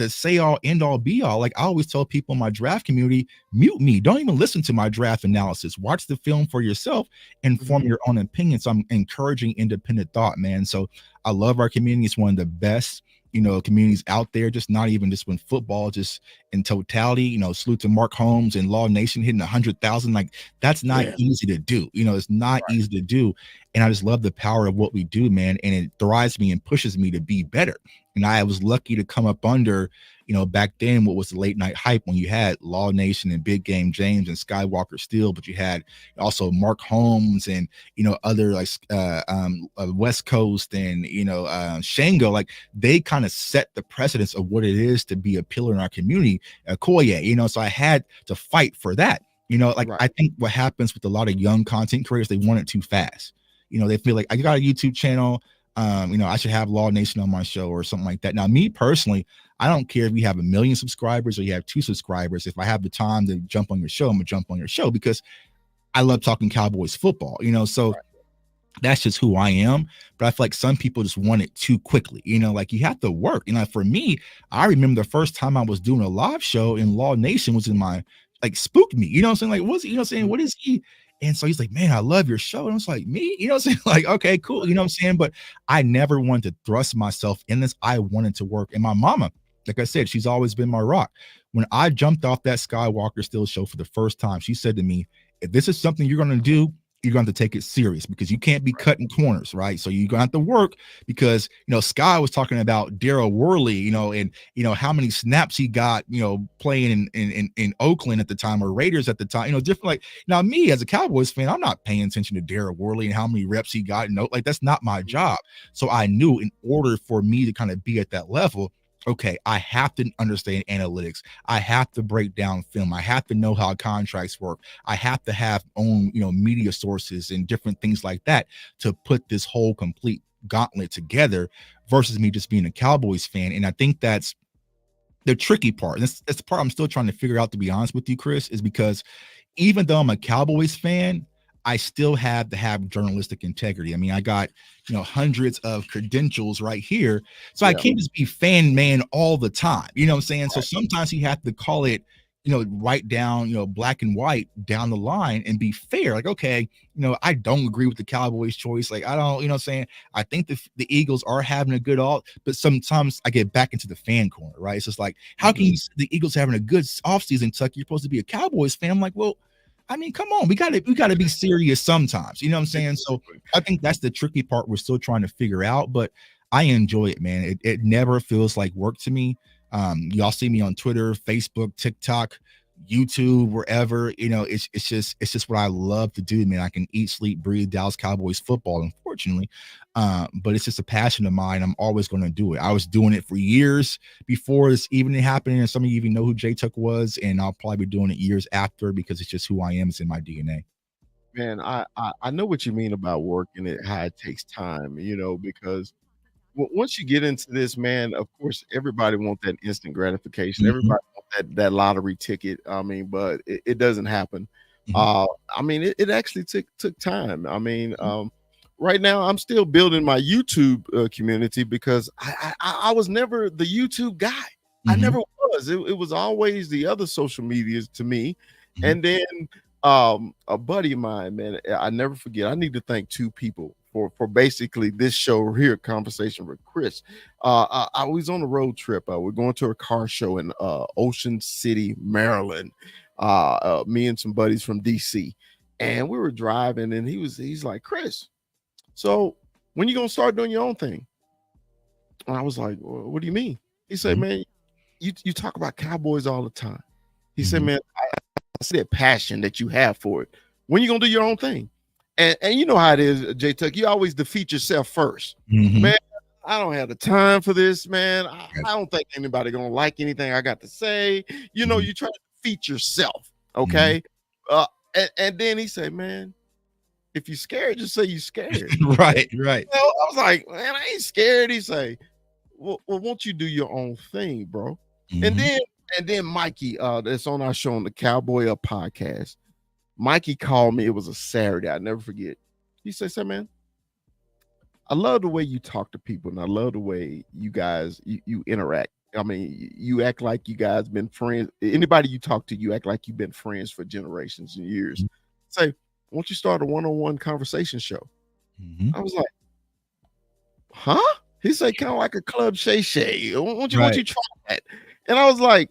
say all, end all, be all. Like I always tell people in my draft community, mute me. Don't even listen to my draft analysis. Watch the film for yourself and form your own opinion. So I'm encouraging independent thought, man. So I love our community. It's one of the best, you know, communities out there, just not even just when football, just in totality. You know, salute to Mark Holmes and Law Nation hitting 100,000. Like that's not easy to do. You know, it's not easy to do. And I just love the power of what we do, man. And it drives me and pushes me to be better. And I was lucky to come up under, you know, back then, what was the late night hype when you had Law Nation and Big Game James and Skywalker Steel, but you had also Mark Holmes and, you know, other like West Coast and, you know, Shango. Like they kind of set the precedence of what it is to be a pillar in our community. Koye, you know, so I had to fight for that. You know, like I think what happens with a lot of young content creators, they want it too fast. You know, they feel like I got a YouTube channel. You know, I should have Law Nation on my show or something like that. Now, me personally, I don't care if you have 1 million subscribers or you have 2 subscribers. If I have the time to jump on your show, I'm gonna jump on your show because I love talking Cowboys football, you know, so that's just who I am. But I feel like some people just want it too quickly, you know, like you have to work. You know, for me, I remember the first time I was doing a live show in Law Nation was in my, like, spooked me, you know what I'm saying? Like, what's, you know what I'm saying? What is he? And so he's like, man, I love your show. And I was like, me? You know what I'm saying? Like, okay, cool. You know what I'm saying? But I never wanted to thrust myself in this. I wanted to work. And my mama, like I said, she's always been my rock. When I jumped off that Skywalker Steel show for the first time, she said to me, if this is something you're going to do, you're going to have to take it serious because you can't be cutting corners, right? So you're going to have to work because, you know, Sky was talking about Daryl Worley, you know, and, you know, how many snaps he got, you know, playing in Oakland at the time or Raiders at the time, you know, different. Like now me as a Cowboys fan, I'm not paying attention to Daryl Worley and how many reps he got. No, like that's not my job. So I knew in order for me to kind of be at that level, okay, I have to understand analytics. I have to break down film. I have to know how contracts work. I have to have own, you know, media sources and different things like that to put this whole complete gauntlet together versus me just being a Cowboys fan. And I think that's the tricky part. And that's the part I'm still trying to figure out, to be honest with you, Chris, is because even though I'm a Cowboys fan, I still have to have journalistic integrity. I mean, I got, hundreds of credentials right here. So I can't just be fan man all the time. You know what I'm saying? So sometimes you have to call it, write down, black and white down the line and be fair. Like, okay, I don't agree with the Cowboys choice. Like, I don't, what I'm saying? I think the Eagles are having a good alt, but sometimes I get back into the fan corner, right? It's just like, how can you, the Eagles having a good offseason, Tuck? You're supposed to be a Cowboys fan. I'm like, well, I mean, come on, we gotta be serious sometimes. You know what I'm saying? So I think that's the tricky part we're still trying to figure out, but I enjoy it, man. It never feels like work to me. Y'all see me on Twitter, Facebook, TikTok, YouTube, wherever. It's just what I love to do, man. I can eat, sleep, breathe Dallas Cowboys football, unfortunately. But it's just a passion of mine. I'm always going to do it. I was doing it for years before this even happening, and some of you even know who J Tuck was, and I'll probably be doing it years after because it's just who I am. It's in my DNA. Man, I know what you mean about working it, how it takes time, because once you get into this, man, of course, everybody wants that instant gratification. Everybody wants that lottery ticket. I mean, but it doesn't happen. I mean, it actually took time. I mean, right now I'm still building my YouTube community because I was never the YouTube guy. I never was. It was always the other social medias to me. And then a buddy of mine, man, I never forget. I need to thank two people for basically this show here, Conversation with Chris. I was on a road trip. We're going to a car show in Ocean City, Maryland. Me and some buddies from DC, and we were driving, and he's like, Chris, so when you gonna start doing your own thing? And I was like, well, what do you mean? He said, man, you talk about Cowboys all the time. He said, man, I see that passion that you have for it. When you gonna do your own thing? And you know how it is, J Tuck. You always defeat yourself first. Man, I don't have the time for this, man. I don't think anybody gonna like anything I got to say. You try to defeat yourself, okay? And then he said, man, if you're scared, just say you're scared. Right. I was like, man, I ain't scared. He say, well, won't you do your own thing, bro? And then Mikey, that's on our show on the Cowboy Up podcast. Mikey called me. It was a Saturday. I'll never forget. He said, man, I love the way you talk to people, and I love the way you guys you interact. I mean, you act like you guys been friends. Anybody you talk to, you act like you've been friends for generations and years. Say, won't you start a one-on-one conversation show? I was like, huh? He said, kind of like a Club Shay Shay. Won't you try that? And I was like,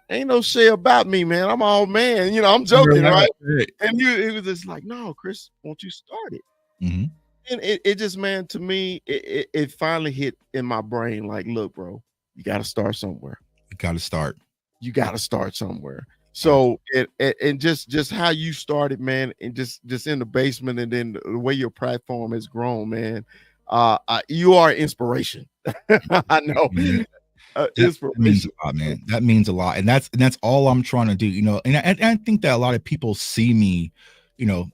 ain't no Shay about me, man. I'm all man. I'm joking, right? And he was just like, no, Chris, won't you start it? And it just, man, to me, it finally hit in my brain. Like, look, bro, you got to start somewhere. You got to start somewhere. So and just how you started, man, and just in the basement, and then the way your platform has grown, man. You are inspiration. I know. That means a lot, man. That means a lot, and that's all I'm trying to do. And I think that a lot of people see me,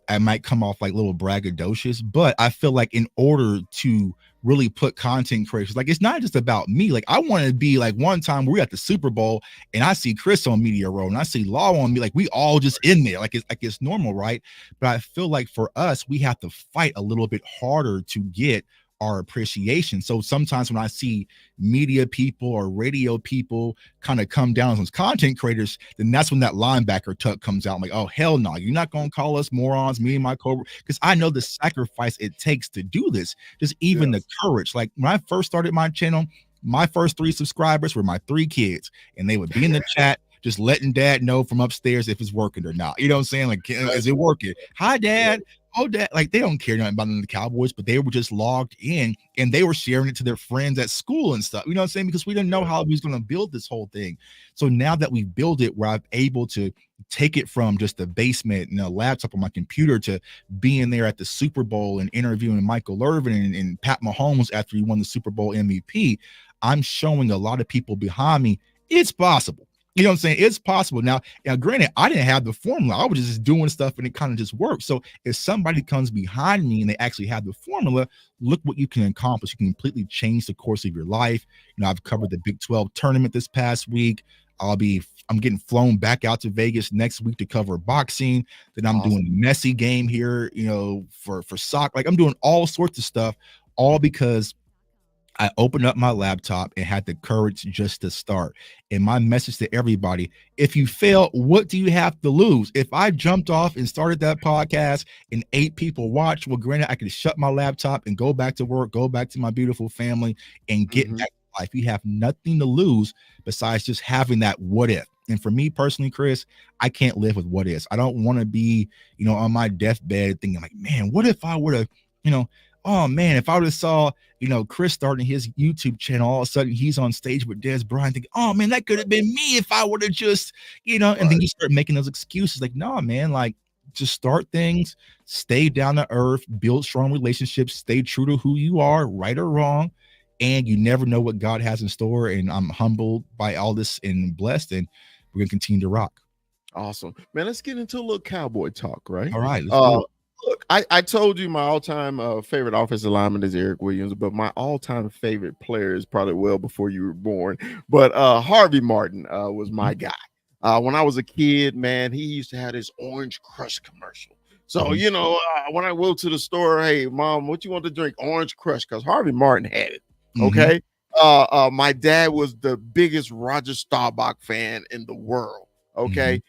I might come off like little braggadocious, but I feel like in order to really put content creators, like, it's not just about me. Like, I want to be like, one time we're at the Super Bowl and I see Chris on Media Row and I see Law on me, like, we all just in there, like it's normal, right? But I feel like for us, we have to fight a little bit harder to get our appreciation. So sometimes when I see media people or radio people kind of come down as content creators, then that's when that linebacker Tuck comes out. I'm like, oh, hell no, you're not going to call us morons, me and my Cobra, because I know the sacrifice it takes to do this. Just even the courage. Like, when I first started my channel, my first 3 subscribers were my 3 kids, and they would be in the chat just letting dad know from upstairs if it's working or not. You know what I'm saying? Like, is it working? Hi, dad. Oh, dad. Like, they don't care nothing about the Cowboys, but they were just logged in and they were sharing it to their friends at school and stuff. You know what I'm saying? Because we didn't know how we was going to build this whole thing. So now that we build it, where I'm able to take it from just the basement and a laptop on my computer to being there at the Super Bowl and interviewing Michael Irvin and Pat Mahomes after he won the Super Bowl MVP, I'm showing a lot of people behind me it's possible. You know what I'm saying? It's possible. Now, granted, I didn't have the formula. I was just doing stuff and it kind of just worked. So if somebody comes behind me and they actually have the formula, look what you can accomplish. You can completely change the course of your life. I've covered the Big 12 tournament this past week. I'm getting flown back out to Vegas next week to cover boxing. Then I'm doing the Messi game here, for soccer. Like I'm doing all sorts of stuff, all because I opened up my laptop and had the courage just to start. And my message to everybody, if you fail, what do you have to lose? If I jumped off and started that podcast and 8 people watched, well, granted, I could shut my laptop and go back to work, go back to my beautiful family and get back to life. You have nothing to lose besides just having that what if. And for me personally, Chris, I can't live with what ifs. I don't want to be, on my deathbed thinking like, man, what if I would have, oh man, if I would have saw, Chris starting his YouTube channel, all of a sudden he's on stage with Dez Bryant, thinking, oh man, that could have been me if I would have just, and then you start making those excuses like, no, man, like just start things, stay down to earth, build strong relationships, stay true to who you are, right or wrong. And you never know what God has in store. And I'm humbled by all this and blessed, and we're going to continue to rock. Awesome, man. Let's get into a little Cowboy talk, right? All right. Look, I told you my all-time favorite offensive lineman is Eric Williams, but my all-time favorite player is probably well before you were born. But Harvey Martin was my guy. When I was a kid, man, he used to have this Orange Crush commercial. So, when I go to the store, hey, Mom, what you want to drink? Orange Crush, because Harvey Martin had it. Okay. My dad was the biggest Roger Staubach fan in the world. Okay.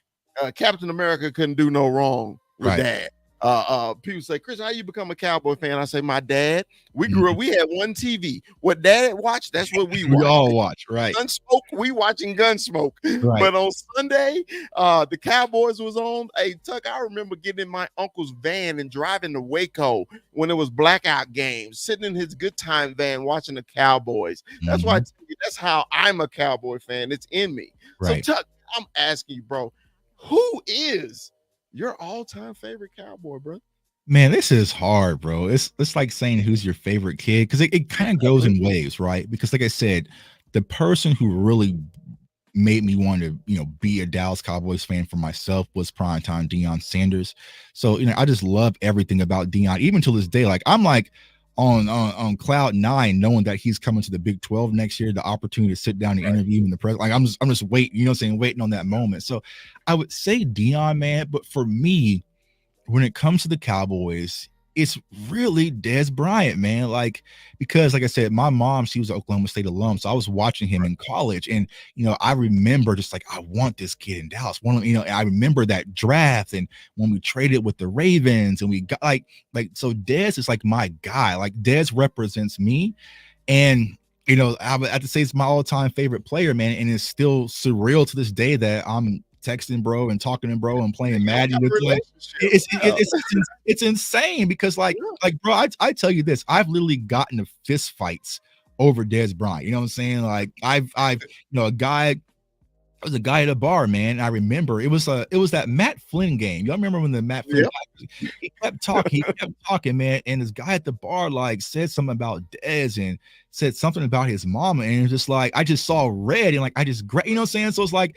Captain America couldn't do no wrong with Dad. People say, Chris, how you become a Cowboy fan? I say, my dad, we grew up, we had one TV. What Dad watched, that's what we watched. We all watch, right? Gunsmoke, we watching Gunsmoke. Right. But on Sunday, the Cowboys was on. Hey, Tuck, I remember getting in my uncle's van and driving to Waco when it was blackout games, sitting in his good time van watching the Cowboys. That's why I tell you, that's how I'm a Cowboy fan. It's in me. Right. So, Tuck, I'm asking you, bro, who is your all-time favorite Cowboy, bro? Man, this is hard, bro. It's like saying who's your favorite kid, because it kind of goes in waves, right? Because like I said, the person who really made me want to, be a Dallas Cowboys fan for myself was primetime Deion Sanders. So, I just love everything about Deion, even till this day. Like I'm like on cloud 9, knowing that he's coming to the Big 12 next year, the opportunity to sit down and interview in the press. Like I'm just waiting, waiting on that moment. So I would say Deion, man, but for me, when it comes to the Cowboys, it's really Dez Bryant, man. Like, because like I said, my mom, she was an Oklahoma State alum. So I was watching him in college. And, I remember just like, I want this kid in Dallas. I remember that draft and when we traded with the Ravens and we got so Dez is like my guy. Like Dez represents me. And, I would have to say it's my all-time favorite player, man. And it's still surreal to this day that I'm texting bro and talking to bro and playing Madden with like it's insane because bro, I tell you this, I've literally gotten to fist fights over Dez Bryant. You know what I'm saying? Like I've was a guy at a bar, man. I remember it was that Matt Flynn game. Y'all remember when the Matt Flynn he kept talking, man. And this guy at the bar like said something about Dez and said something about his mama, and it's just like I just saw red and like I just you know what I'm saying? So it's like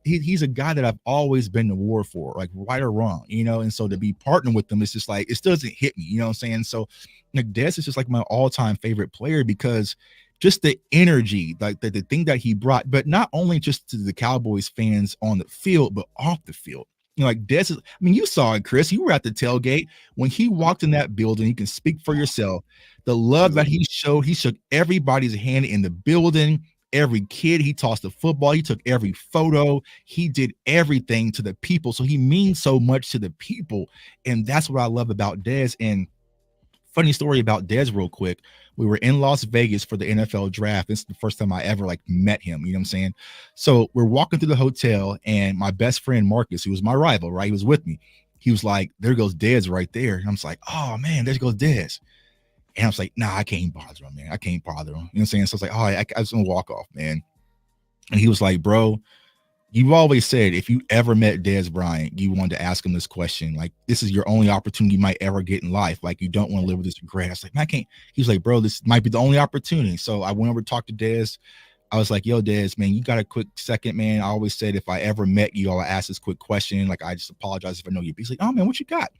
he's a guy that I've always been to war for, like right or wrong, and so to be partnering with them, it's just like it still doesn't hit me, you know what I'm saying? So like Dez is just like my all-time favorite player because just the energy, like the thing that he brought, but not only just to the Cowboys fans on the field, but off the field. Like Dez is, you saw it, Chris. You were at the tailgate when he walked in that building. You can speak for yourself. The love that he shook everybody's hand in the building. Every kid, he tossed the football. He took every photo. He did everything to the people. So he means so much to the people. And that's what I love about Dez. And funny story about Dez real quick. We were in Las Vegas for the NFL draft. This is the first time I ever met him. You know what I'm saying? So we're walking through the hotel and my best friend, Marcus, who was my rival, right? He was with me. He was like, there goes Dez right there. And I'm just like, oh man, there goes Dez. And I was like, nah, I can't bother him, man. I can't bother him. You know what I'm saying? So I was like, all right, I was going to walk off, man. And he was like, bro, you've always said if you ever met Dez Bryant, you wanted to ask him this question. Like, this is your only opportunity you might ever get in life. Like, you don't want to live with this regret. I was like, man, I can't. He was like, bro, this might be the only opportunity. So I went over to talk to Dez. I was like, yo, Des, man, you got a quick second, man? I always said if I ever met you, I would ask this quick question. Like, I just apologize if I know you. He's like, oh, man, what you got?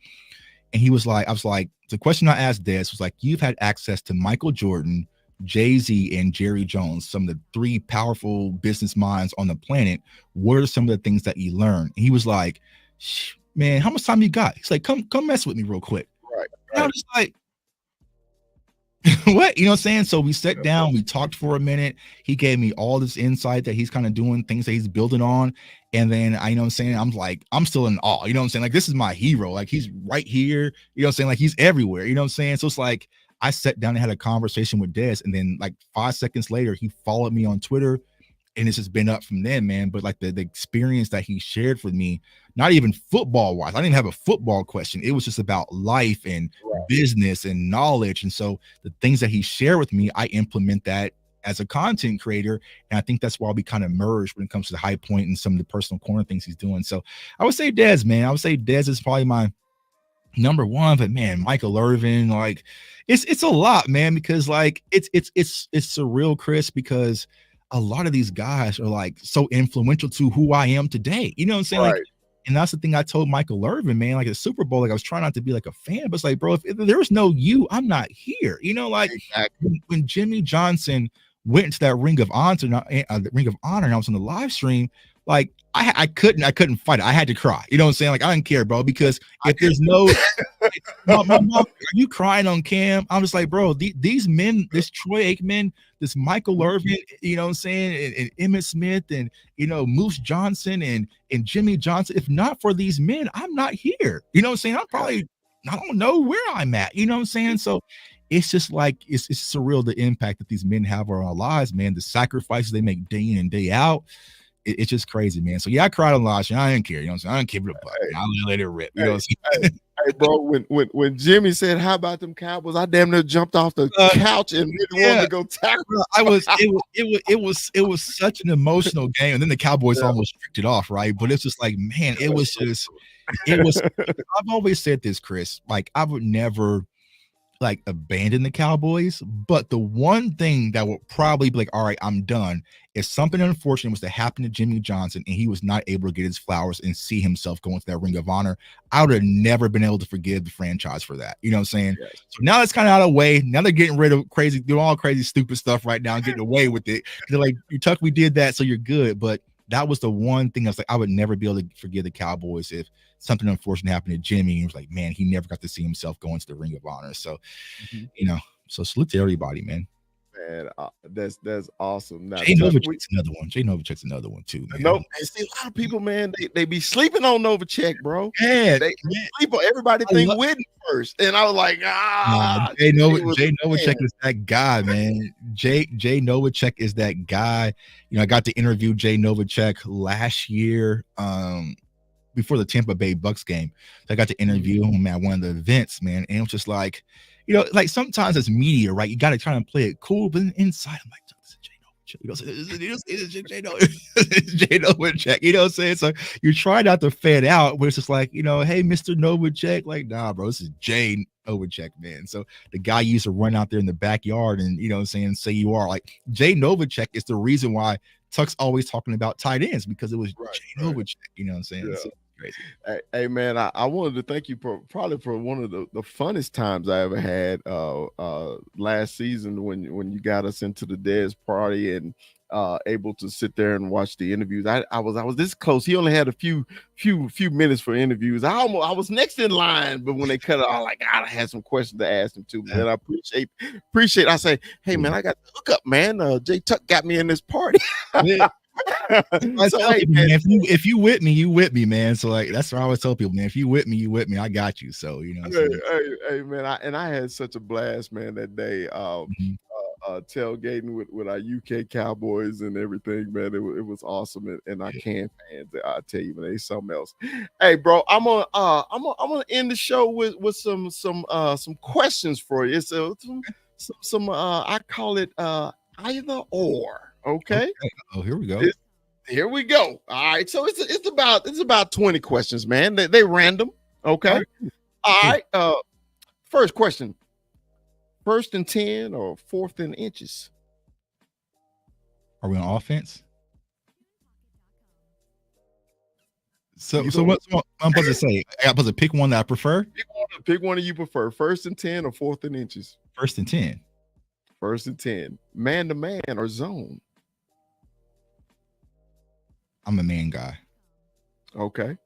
And he was like, I was like, the question I asked Des was like, you've had access to Michael Jordan, Jay-Z, and Jerry Jones, some of the three powerful business minds on the planet. What are some of the things that you learned? And he was like, man, how much time you got? He's like, come mess with me real quick. Right. And I was just like, what? You know what I'm saying? So we sat down, we talked for a minute. He gave me all this insight that he's kind of doing, things that he's building on. And then I, you know what I'm saying? I'm like, I'm still in awe. You know what I'm saying? Like, this is my hero. Like, he's right here. You know what I'm saying? Like, he's everywhere. You know what I'm saying? So it's like, I sat down and had a conversation with Des. And then like 5 seconds later, he followed me on Twitter. And it's just been up from then, man. But like the experience that he shared with me, not even football wise, I didn't have a football question. It was just about life and business and knowledge. And so the things that he shared with me, I implement that as a content creator. And I think that's why we kind of merged when it comes to the High Point and some of the personal corner things he's doing. So I would say Des, man. I would say Des is probably my number one, but man, Michael Irvin, like it's a lot, man, because like it's surreal, Chris, because a lot of these guys are like so influential to who I am today. You know what I'm saying? Right. Like, and that's the thing I told Michael Irvin, man, like the Super Bowl, like I was trying not to be like a fan, but it's like, bro, if there was no you, I'm not here. You know, like when Jimmy Johnson went into that Ring of Honor, the Ring of Honor, and I was on the live stream, like I couldn't fight it. I had to cry. You know what I'm saying? Like, I didn't care, bro, because if there's no, my mom, are you crying on cam? I'm just like, bro, these men, this Troy Aikman, this Michael Irvin, you know what I'm saying, and Emmitt Smith, and you know, Moose Johnson and Jimmy Johnson. If not for these men, I'm not here. You know what I'm saying? I don't know where I'm at. You know what I'm saying? So it's just like it's surreal, the impact that these men have on our lives, man. The sacrifices they make day in and day out. It's just crazy, man. So yeah, I cried on live stream. I didn't care. You know what I'm saying? I didn't care for the buck. I let it rip. You know what I'm saying? Hey, bro, when Jimmy said, "How about them Cowboys?" I damn near jumped off the couch and really wanted to go tackle. It was such an emotional game, and then the Cowboys almost tricked it off, right? But it's just like, man, it was. I've always said this, Chris. Like, I would never like abandon the Cowboys, but the one thing that would probably be like, all right, I'm done, if something unfortunate was to happen to Jimmy Johnson and he was not able to get his flowers and see himself going to that Ring of Honor, I would have never been able to forgive the franchise for that. You know what I'm saying? Yes. So now it's kind of out of the way. Now they're getting rid of doing all crazy, stupid stuff right now and getting away with it. They're like, Tuck, we did that, so you're good. But that was the one thing I was like, I would never be able to forgive the Cowboys if something unfortunate happened to Jimmy. He was like, man, he never got to see himself go into the Ring of Honor. So, you know, so salute to everybody, man. Man, that's awesome. Now, Jay Novacek's another one. Jay Novacek's another one too, man. No, see, a lot of people, man, they be sleeping on Novacek, bro. Yeah, they sleep on everybody think Whitney first, and I was like, Jay Novacek is that guy, man. Jay Novacek is that guy. You know, I got to interview Jay Novacek last year, before the Tampa Bay Bucks game. So I got to interview him at one of the events, man, and it was just like, you know, like sometimes as media, right, you got to try and play it cool, but inside I'm like, Jay Novacek, you know what I'm saying? So you try not to fan out, but it's just like, you know, hey, Mr. Novacek, like, nah, bro, this is Jay Novacek, man. So the guy used to run out there in the backyard and, you know what I'm saying, say you are like Jay Novacek is the reason why Tuck's always talking about tight ends, because it was Jay Novacek, you know what I'm saying? Yeah. So, crazy. Hey man, I wanted to thank you probably for one of the funnest times I ever had last season when you got us into the Des party and able to sit there and watch the interviews. I was this close. He only had a few minutes for interviews. I was next in line, but when they cut it, I was like, God, I had some questions to ask him too. Man, I appreciate. I say, hey man, I got the hookup, man. Jay Tuck got me in this party. So, hey, man, if you with me, you with me, man. So like that's what I always tell people, man. If you with me, you with me. I got you. So you know. Hey man, I had such a blast, man, that day. Tailgating with our UK Cowboys and everything, man. It was awesome, and our Can fans, I tell you, man, they something else. Hey, bro, I'm gonna end the show with some questions for you. It's some I call it either or. Okay. Oh, here we go. Here we go. All right. So it's about 20 questions, man. They random. Okay. All right. First question. 1st and 10 or 4th and inches? Are we on offense? So You so don't- what I'm supposed to say? I'm supposed to pick one that I prefer. Pick one you prefer, 1st and 10 or 4th and inches. 1st and 10. 1st and 10. Man to man or zone. I'm a man guy. Okay.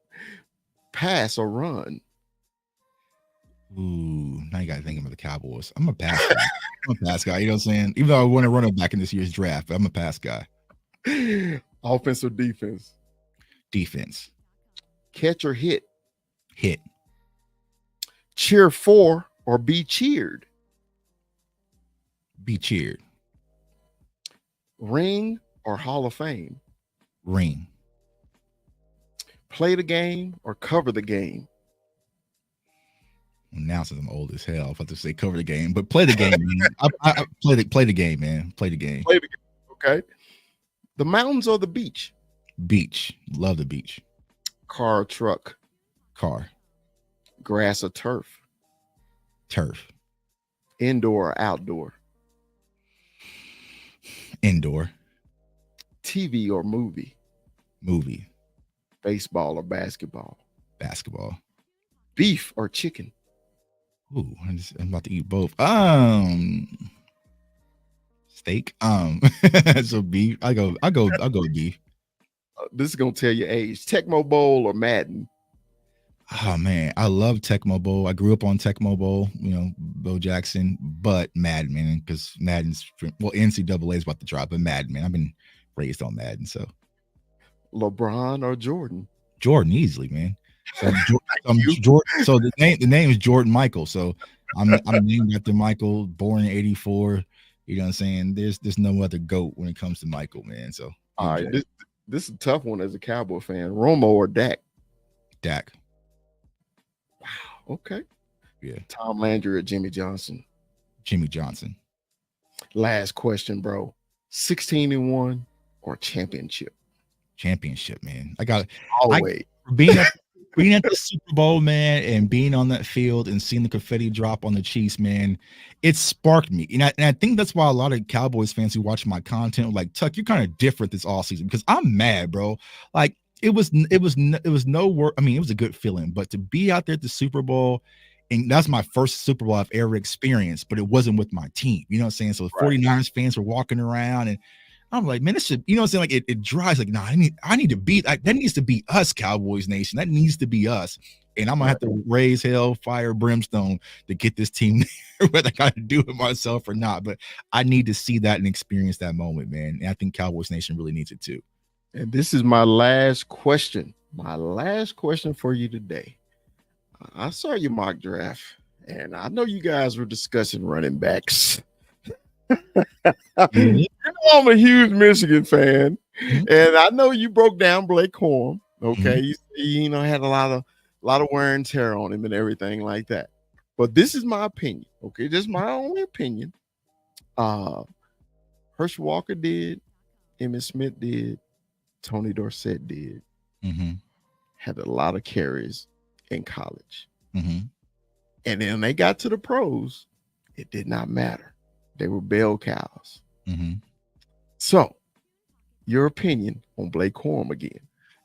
Pass or run. Ooh, now you got to think about the Cowboys. I'm a pass guy. I'm a pass guy. You know what I'm saying? Even though I want to run it back in this year's draft, but I'm a pass guy. Offense or defense. Defense. Catch or hit. Hit. Cheer for or be cheered. Be cheered. Ring or Hall of Fame. Ring. Play the game or cover the game. Well, now since I'm old as hell, I'm about to say cover the game, but play the game, man. I play the game, man. Play the game. Play the game. Okay. The mountains or the beach. Beach. Love the beach. Car or truck. Car. Grass or turf. Turf. Indoor or outdoor. Indoor. TV or movie. Movie. Baseball or basketball. Basketball. Beef or chicken. Ooh, I'm about to eat both. Steak. So beef. I'll go beef. This is gonna tell your age. Tecmo Bowl or Madden. Oh man, I love Tecmo Bowl. I grew up on Tecmo Bowl, you know, Bo Jackson, but Madden, man, because Madden's NCAA is about to drop, but Madden, man, I've been raised on Madden, so LeBron or Jordan. Jordan easily, man. So Jordan. So the name is Jordan Michael. So I'm named after Michael, born in '84. You know what I'm saying? There's no other GOAT when it comes to Michael, man. So all right, this is a tough one as a Cowboy fan. Romo or Dak. Dak. Wow. Okay. Yeah. Tom Landry or Jimmy Johnson. Jimmy Johnson. Last question, bro. 16-1 or championship. Championship, man. I got Always. being at the Super Bowl, man, and being on that field and seeing the confetti drop on the Chiefs, man, it sparked me. And I think that's why a lot of Cowboys fans who watch my content were like, Tuck, you're kind of different this all season, because I'm mad, bro. Like it was no work. I mean, it was a good feeling, but to be out there at the Super Bowl, and that's my first Super Bowl I've ever experienced, but it wasn't with my team. You know what I'm saying? So the 49ers fans were walking around, and I'm like, man, this should, you know what I'm saying? Like it drives like, nah, I need to beat, that needs to be us, Cowboys Nation. That needs to be us. And I'm gonna have to raise hell, fire, brimstone to get this team there, whether I gotta do it myself or not. But I need to see that and experience that moment, man. And I think Cowboys Nation really needs it too. And this is my last question. My last question for you today. I saw your mock draft, and I know you guys were discussing running backs. You know, I'm a huge Michigan fan, and I know you broke down Blake Corum. Okay, you know, had a lot of wear and tear on him and everything like that. But this is my opinion. Okay, just my only opinion. Herschel Walker did, Emmitt Smith did, Tony Dorsett did. Had a lot of carries in college, and then they got to the pros. It did not matter. They were bell cows. So, your opinion on Blake Corum again?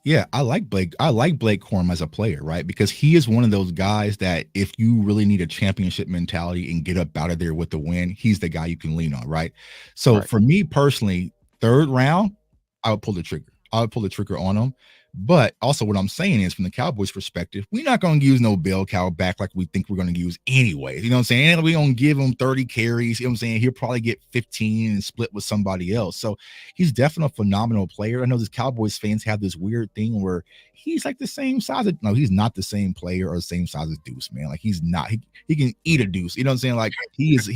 Yeah, I like Blake Corum as a player, right? Because he is one of those guys that if you really need a championship mentality and get up out of there with the win, he's the guy you can lean on, right? So for me personally, 3rd round, I would pull the trigger. I would pull the trigger on him. But also what I'm saying is, from the Cowboys perspective, we're not going to use no bell cow back like we think we're going to use anyways. You know what I'm saying? And we're going to give him 30 carries. You know what I'm saying? He'll probably get 15 and split with somebody else. So he's definitely a phenomenal player. I know these Cowboys fans have this weird thing where he's like the same size. No, he's not the same player or the same size as Deuce, man. Like he's not. He can eat a Deuce. You know what I'm saying? Like he's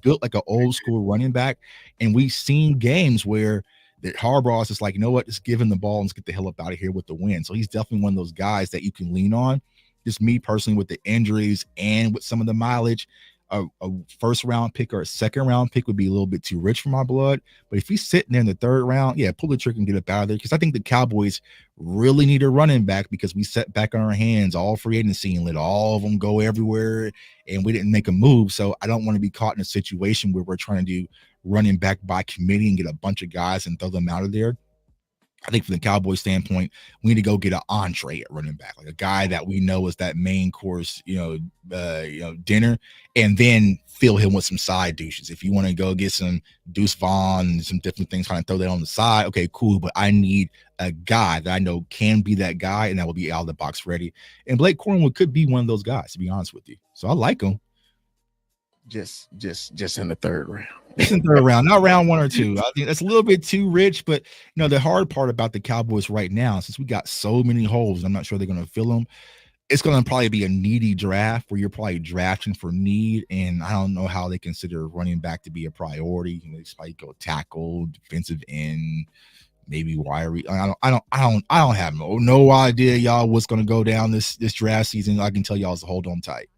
built like an old school running back. And we've seen games where that Harbaugh's just like, you know what, just give him the ball and let's get the hell up out of here with the win. So he's definitely one of those guys that you can lean on. Just me personally, with the injuries and with some of the mileage, a first round pick or a second round pick would be a little bit too rich for my blood. But if he's sitting there in the third round, yeah, pull the trigger and get up out of there. Because I think the Cowboys really need a running back because we sat back on our hands all free agency and let all of them go everywhere, and we didn't make a move. So I don't want to be caught in a situation where we're trying to do running back by committee and get a bunch of guys and throw them out of there. I think from the Cowboys standpoint, we need to go get an entree at running back, like a guy that we know is that main course, dinner, and then fill him with some side douches. If you want to go get some Deuce Vaughn and some different things, kind of throw that on the side, okay, cool. But I need a guy that I know can be that guy, and that will be out of the box ready. And Blake Cornwood could be one of those guys, to be honest with you. So I like him. Just in the third round. It's in the third round, not round 1 or 2. I think that's a little bit too rich, but the hard part about the Cowboys right now, since we got so many holes, I'm not sure they're going to fill them. It's going to probably be a needy draft where you're probably drafting for need, and I don't know how they consider running back to be a priority. It's probably go tackle, defensive end, maybe wire. I don't have no idea, y'all, what's going to go down this draft season. I can tell y'all is to hold on tight.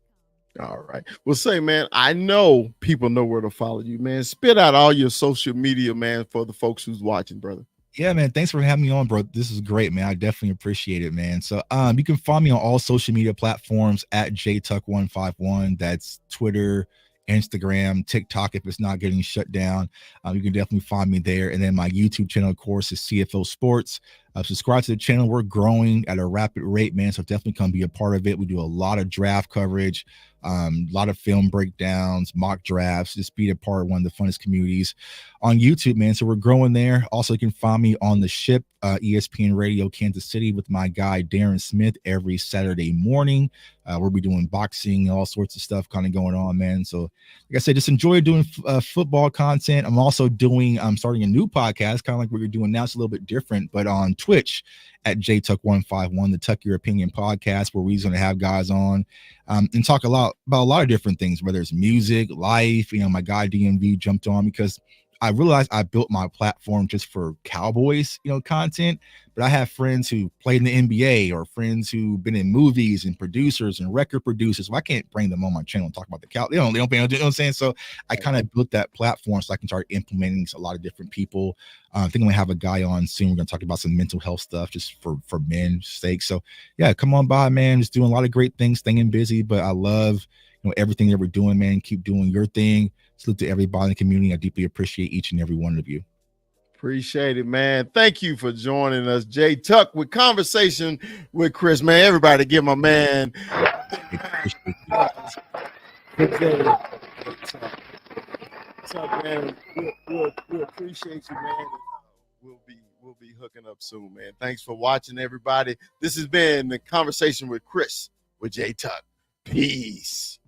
All right. Well, say, man, I know people know where to follow you, man. Spit out all your social media, man, for the folks who's watching, brother. Yeah, man. Thanks for having me on, bro. This is great, man. I definitely appreciate it, man. So you can find me on all social media platforms at JTuck151. That's Twitter, Instagram, TikTok if it's not getting shut down. You can definitely find me there. And then my YouTube channel, of course, is CFO Sports. Subscribe to the channel. We're growing at a rapid rate, man. So definitely come be a part of it. We do a lot of draft coverage, a lot of film breakdowns, mock drafts. Just be a part of one of the funnest communities on YouTube, man. So we're growing there. Also, you can find me on the ship, ESPN Radio Kansas City, with my guy Darren Smith every Saturday morning. We'll be doing boxing, all sorts of stuff kind of going on, man. So like I said, just enjoy doing football content. I'm starting a new podcast, kind of like what you're doing now. It's a little bit different, but on Twitch at JTuck151, the Tuck Your Opinion podcast, where we're going to have guys on and talk about a lot of different things, whether it's music, life. My guy DMV jumped on because I realized I built my platform just for Cowboys, content, but I have friends who played in the NBA or friends who've been in movies and producers and record producers. So I can't bring them on my channel and talk about the Cow. They don't pay, you know what I'm saying? So I kind of built that platform so I can start implementing a lot of different people. I think I'm gonna have a guy on soon. We're gonna talk about some mental health stuff just for men's sake. So yeah, come on by, man. Just doing a lot of great things, staying busy, but I love everything that we're doing, man. Keep doing your thing. Salute to everybody in the community. I deeply appreciate each and every one of you. Appreciate it, man. Thank you for joining us, Jay Tuck, with Conversation with Chris, man. Everybody give my man Tuck, man. We appreciate you, man. We'll be hooking up soon, man. Thanks for watching, everybody. This has been the Conversation with Chris with Jay Tuck. Peace.